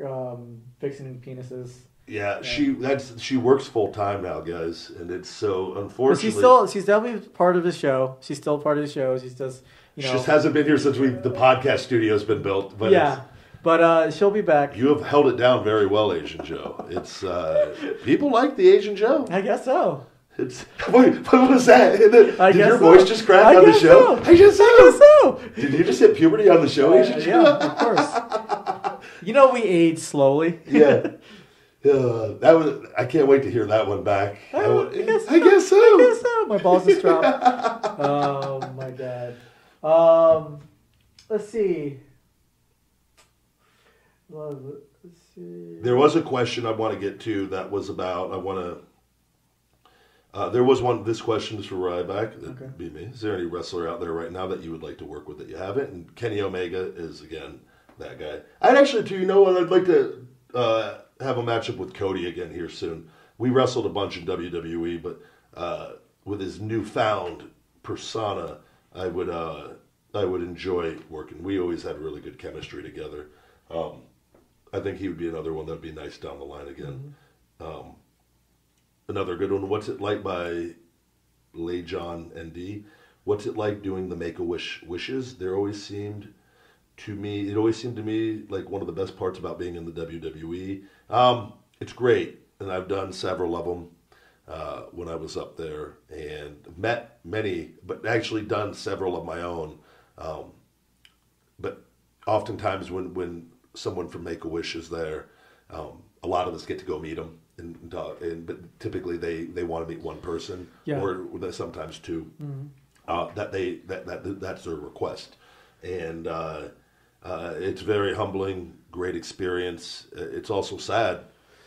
fixing penises. Yeah, she works full time now, guys, and it's so unfortunately. She's definitely part of the show. She's still part of the show. She's just she just hasn't been here since the podcast studio's been built. But but she'll be back. You have held it down very well, Asian Joe. It's people like the Asian Joe. I guess so. What was that? Did your voice just crack on the show? I guess so. Did you just hit puberty on the show, Asian Joe? Yeah, of course. We age slowly. Yeah. That was. I can't wait to hear that one back. I guess so. My balls just dropped. Oh my god. Let's see. There was a question I want to get to that was about. There was one. This question is for Ryback. That'd be me. Is there any wrestler out there right now that you would like to work with that you haven't? And Kenny Omega is again that guy. I'd actually, I'd like to have a matchup with Cody again here soon. We wrestled a bunch in WWE, but with his newfound persona, I would enjoy working. We always had really good chemistry together. I think he would be another one that'd be nice down the line again. Another good one. What's It Like by Lejon ND. What's it like doing the Make-A-Wish wishes? It always seemed to me like one of the best parts about being in the WWE. It's great, and I've done several of them. when I was up there, and met many, but actually done several of my own. But oftentimes when someone from Make-A-Wish is there, a lot of us get to go meet them, but typically they want to meet one person, or sometimes two. That's their request, and it's very humbling, great experience. It's also sad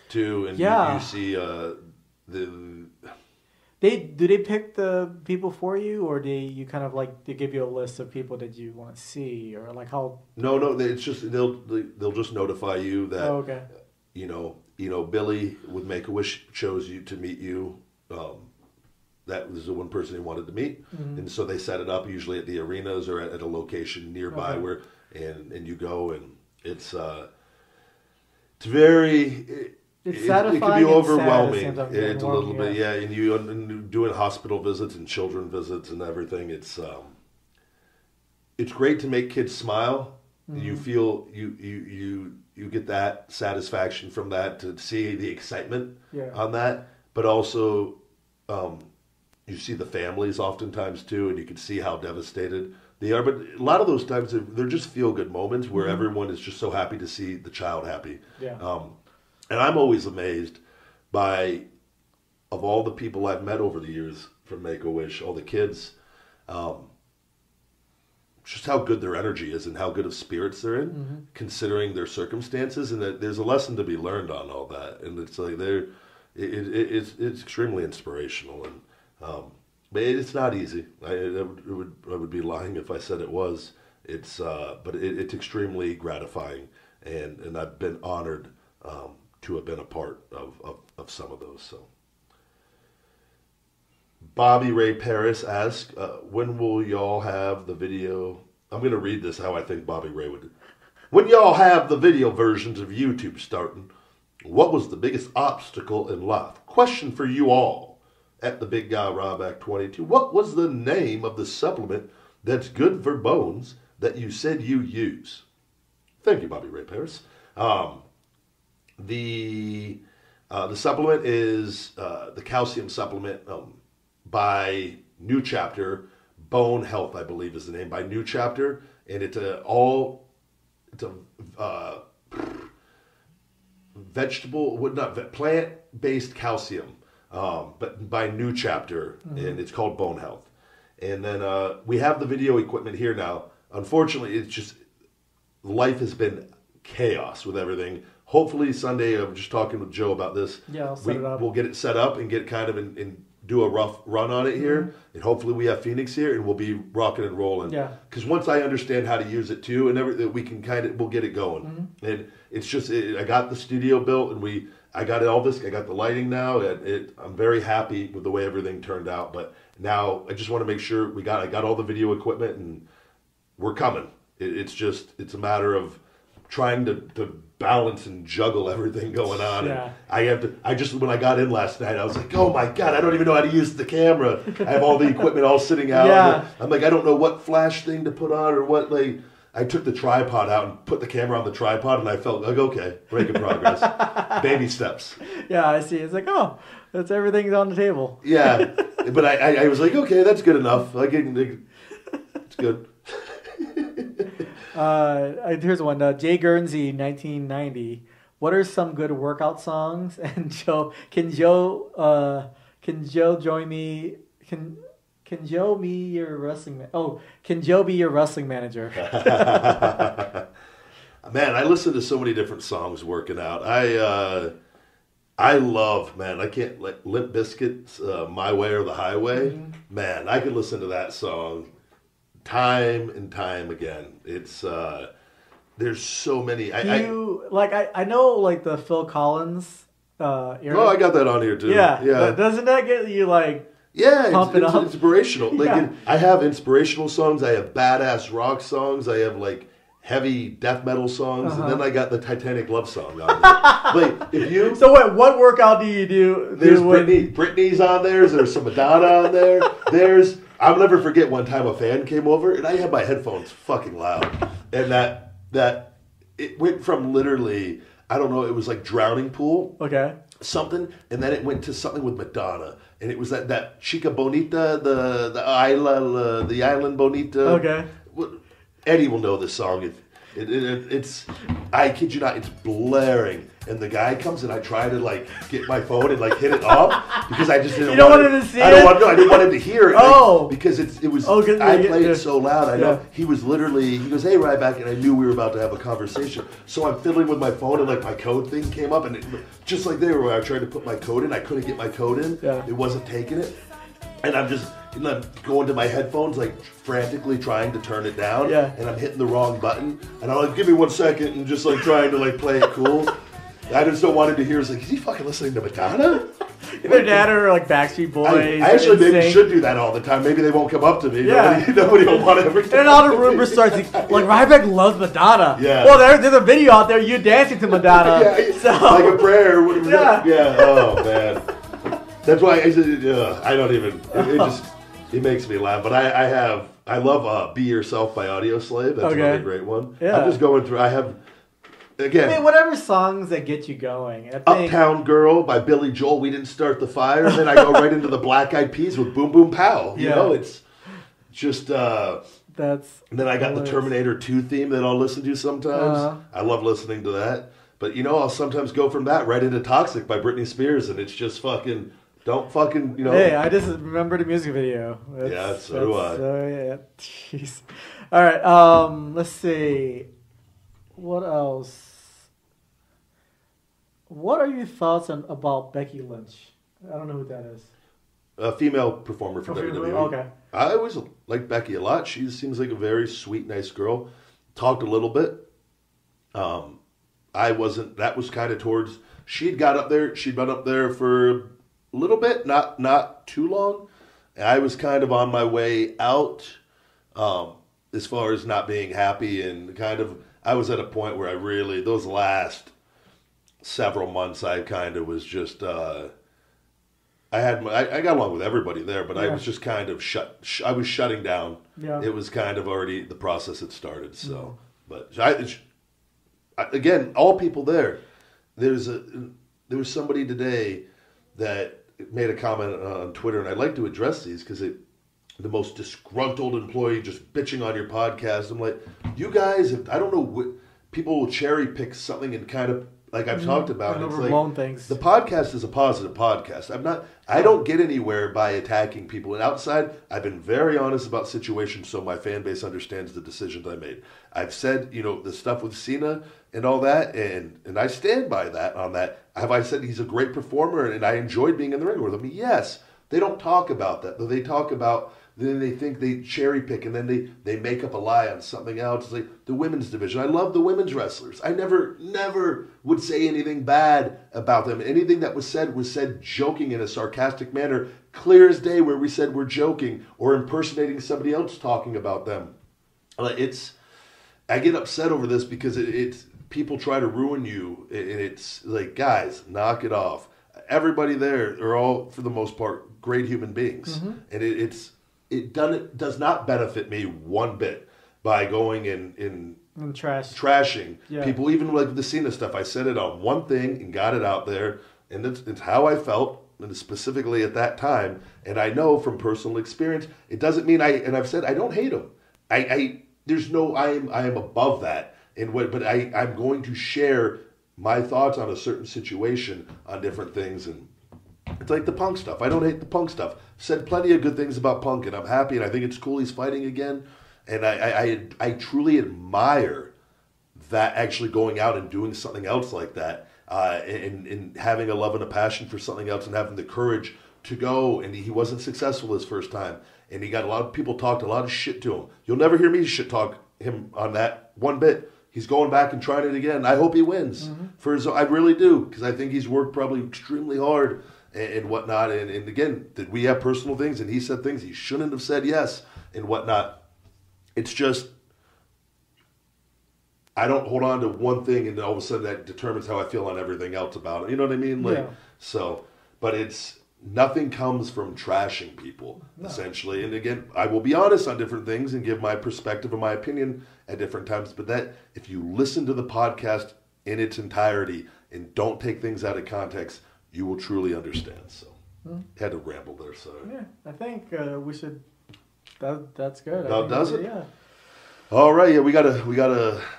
too, and you see do they pick the people for you, or do you kind of like they give you a list of people that you want to see, or like how? No, it's just they'll just notify you that you know Billy with Make-A-Wish chose you to meet you. That was the one person he wanted to meet, and so they set it up usually at the arenas or at a location nearby where and you go, and it's very. It's satisfying. It can be overwhelming. It's a little bit, yeah. And you doing hospital visits and children visits and everything. It's great to make kids smile. You feel you get that satisfaction from that, to see the excitement on that, but also you see the families oftentimes too, and you can see how devastated they are. But a lot of those times they're just feel good moments where everyone is just so happy to see the child happy. And I'm always amazed by, of all the people I've met over the years from Make-A-Wish, all the kids, just how good their energy is and how good of spirits they're in, considering their circumstances, and that there's a lesson to be learned on all that. And it's like it's extremely inspirational, and but it's not easy. I would be lying if I said it was. But it's extremely gratifying, and I've been honored to have been a part of some of those. So, Bobby Ray Paris asks, when will y'all have the video? I'm going to read this how I think Bobby Ray would. When y'all have the video versions of YouTube starting, what was the biggest obstacle in life? Question for you all. At the Big Guy Ryback 22, what was the name of the supplement that's good for bones that you said you use? Thank you, Bobby Ray Paris. The supplement is the calcium supplement by New Chapter. Bone Health, I believe, is the name, by New Chapter, and it's a plant-based calcium, but by New Chapter, and it's called Bone Health. And then we have the video equipment here now. Unfortunately, it's just life has been chaos with everything. Hopefully Sunday, I'm just talking with Joe about this. Yeah, I'll set it up. We'll get it set up and get kind of and do a rough run on it here. And hopefully we have Phoenix here, and we'll be rocking and rolling. Yeah. Because once I understand how to use it too, and everything, we can we'll get it going. And it's just, I got the studio built, and I got all this. I got the lighting now. I'm very happy with the way everything turned out. But now I just want to make sure I got all the video equipment, and we're coming. It's a matter of trying to balance and juggle everything going on. Yeah. And when I got in last night, I was like, oh my God, I don't even know how to use the camera. I have all the equipment all sitting out. Yeah. I'm like, I don't know what flash thing to put on or what. Like, I took the tripod out and put the camera on the tripod, and I felt like, okay, we're making progress. Baby steps. Yeah, I see. It's like, oh, that's everything's on the table. Yeah. But I was like, okay, that's good enough. It's good. Here's one. Jay Guernsey, 1990. What are some good workout songs? And can Joe join me? Can Joe be your wrestling? Can Joe be your wrestling manager? Man, I listen to so many different songs working out. I love, man. I can't Limp Bizkit's "My Way or the Highway." Man, I can listen to that song time and time again. It's there's so many. I know like the Phil Collins. Era. I got that on here too. Yeah. Doesn't that get you like? Yeah, it's inspirational. Like I have inspirational songs. I have badass rock songs. I have like heavy death metal songs, and then I got the Titanic love song on there. Like if you. So what workout do you do? There's Britney. Britney's on there. There's some Madonna on there. I'll never forget one time a fan came over, and I had my headphones fucking loud, and that it went from literally, I don't know, it was like Drowning Pool. Okay. something, and then it went to something with Madonna, and it was that Chica Bonita, the island Bonita. Okay. Eddie will know this song. It's I kid you not, it's blaring, and the guy comes and I try to like get my phone and like hit it off because I just didn't. You don't want him to see it. I didn't want him to hear it. Oh, like, because it was. Oh, I played it so loud. I know yeah. he was literally. He goes, "Hey, Ryback," and I knew we were about to have a conversation. So I'm fiddling with my phone and like my code thing came up, and it, just like there where I tried to put my code in, I couldn't get my code in. Yeah. It wasn't taking it, and I'm just. And I'm going to my headphones, like frantically trying to turn it down, yeah. and I'm hitting the wrong button. And I'm like, "Give me 1 second," and just like trying to like play it cool. I just don't want him to hear. It's like, is he fucking listening to Madonna? Their dad or like Backstreet Boys. I actually maybe should do that all the time. Maybe they won't come up to me. Yeah. Nobody will want to ever. And all the rumors start like Ryback loves Madonna. Yeah. Well, there's a video out there you dancing to Madonna. Yeah, so. like a prayer. Yeah. Yeah. Oh man. That's why I don't even. It makes me laugh. But I love "Be Yourself" by Audioslave. That's another great one. Yeah. I'm just going through. I have. Again, I mean, whatever songs that get you going. I think, Uptown Girl by Billy Joel, We Didn't Start the Fire. And then I go right into the Black Eyed Peas with Boom Boom Pow. You know, it's just... That's and then I got the Terminator 2 theme that I'll listen to sometimes. I love listening to that. But, I'll sometimes go from that right into Toxic by Britney Spears. And it's just fucking... Don't fucking, Hey, I just remember the music video. So do I. So, yeah. Jeez. All right, let's see. What else? What are your thoughts about Becky Lynch? I don't know who that is. A female performer for WWE. Okay. I always liked Becky a lot. She seems like a very sweet, nice girl. Talked a little bit. I wasn't. That was kind of towards. She'd got up there. She'd been up there for a little bit, not too long. I was kind of on my way out, as far as not being happy and kind of. I was at a point where I really those last several months I kind of was just I got along with everybody there, but I was just kind of I was shutting down. Yeah. It was kind of already the process had started. So, but again, all people there. There was somebody today that made a comment on Twitter, and I'd like to address these because the most disgruntled employee just bitching on your podcast. I'm like, you guys, I don't know what people will cherry pick something and kind of like I've talked about. It's like things. The podcast is a positive podcast. I don't get anywhere by attacking people. And outside, I've been very honest about situations so my fan base understands the decisions I made. I've said, the stuff with Cena and all that, and I stand by that on that. Have I said he's a great performer and I enjoyed being in the ring with him? Yes. They don't talk about that. They talk about then they think they cherry pick and then they make up a lie on something else. It's like the women's division. I love the women's wrestlers. I never would say anything bad about them. Anything that was said joking in a sarcastic manner, clear as day where we said we're joking or impersonating somebody else talking about them. I get upset over this because it's people try to ruin you, and it's like, guys, knock it off. Everybody there are all, for the most part, great human beings, and it does not benefit me one bit by going and trashing people. Even like the Cena stuff, I said it on one thing and got it out there, and it's how I felt, and specifically at that time. And I know from personal experience, it doesn't mean I've said I don't hate him. I am above that. But I'm going to share my thoughts on a certain situation on different things, and it's like the Punk stuff. I don't hate the Punk stuff. Said plenty of good things about Punk, and I'm happy, and I think it's cool he's fighting again. And I truly admire that actually going out and doing something else like that, and having a love and a passion for something else, and having the courage to go. And he wasn't successful his first time, and he got a lot of people talked a lot of shit to him. You'll never hear me shit talk him on that one bit. He's going back and trying it again. I hope he wins for his. I really do, because I think he's worked probably extremely hard and whatnot. And again, did we have personal things? And he said things he shouldn't have said, yes, and whatnot. It's just, I don't hold on to one thing and all of a sudden that determines how I feel on everything else about it. You know what I mean? But nothing comes from trashing people, essentially. And again, I will be honest on different things and give my perspective and my opinion at different times. But that, if you listen to the podcast in its entirety and don't take things out of context, you will truly understand. So, had to ramble there. So Yeah, I think we should. That's good. That does it? Yeah. All right, yeah, we got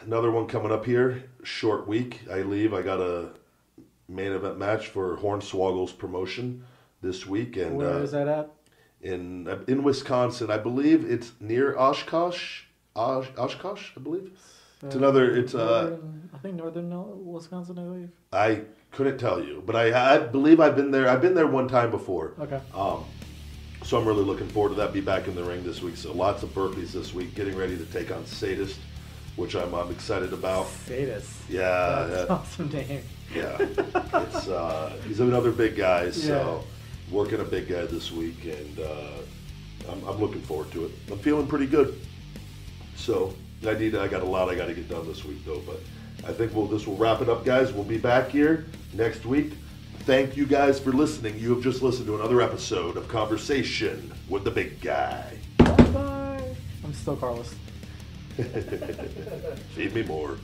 another one coming up here. Short week. I leave. I got a main event match for Hornswoggle's promotion this week, and Where is that at? In Wisconsin, I believe it's near Oshkosh. Oshkosh, I believe. It's another. It's I think northern Wisconsin, I believe. I couldn't tell you, but I believe I've been there. I've been there one time before. Okay. So I'm really looking forward to that. Be back in the ring this week. So lots of burpees this week. Getting ready to take on Sadist, which I'm excited about. Sadist. Yeah. That's an awesome name. Yeah. It's he's another big guy. So working a big guy this week, and I'm looking forward to it. I'm feeling pretty good. So I got a lot I got to get done this week though. But I think this will wrap it up, guys. We'll be back here next week. Thank you guys for listening. You have just listened to another episode of Conversation with the Big Guy. Bye. I'm still Carlos. Feed me more.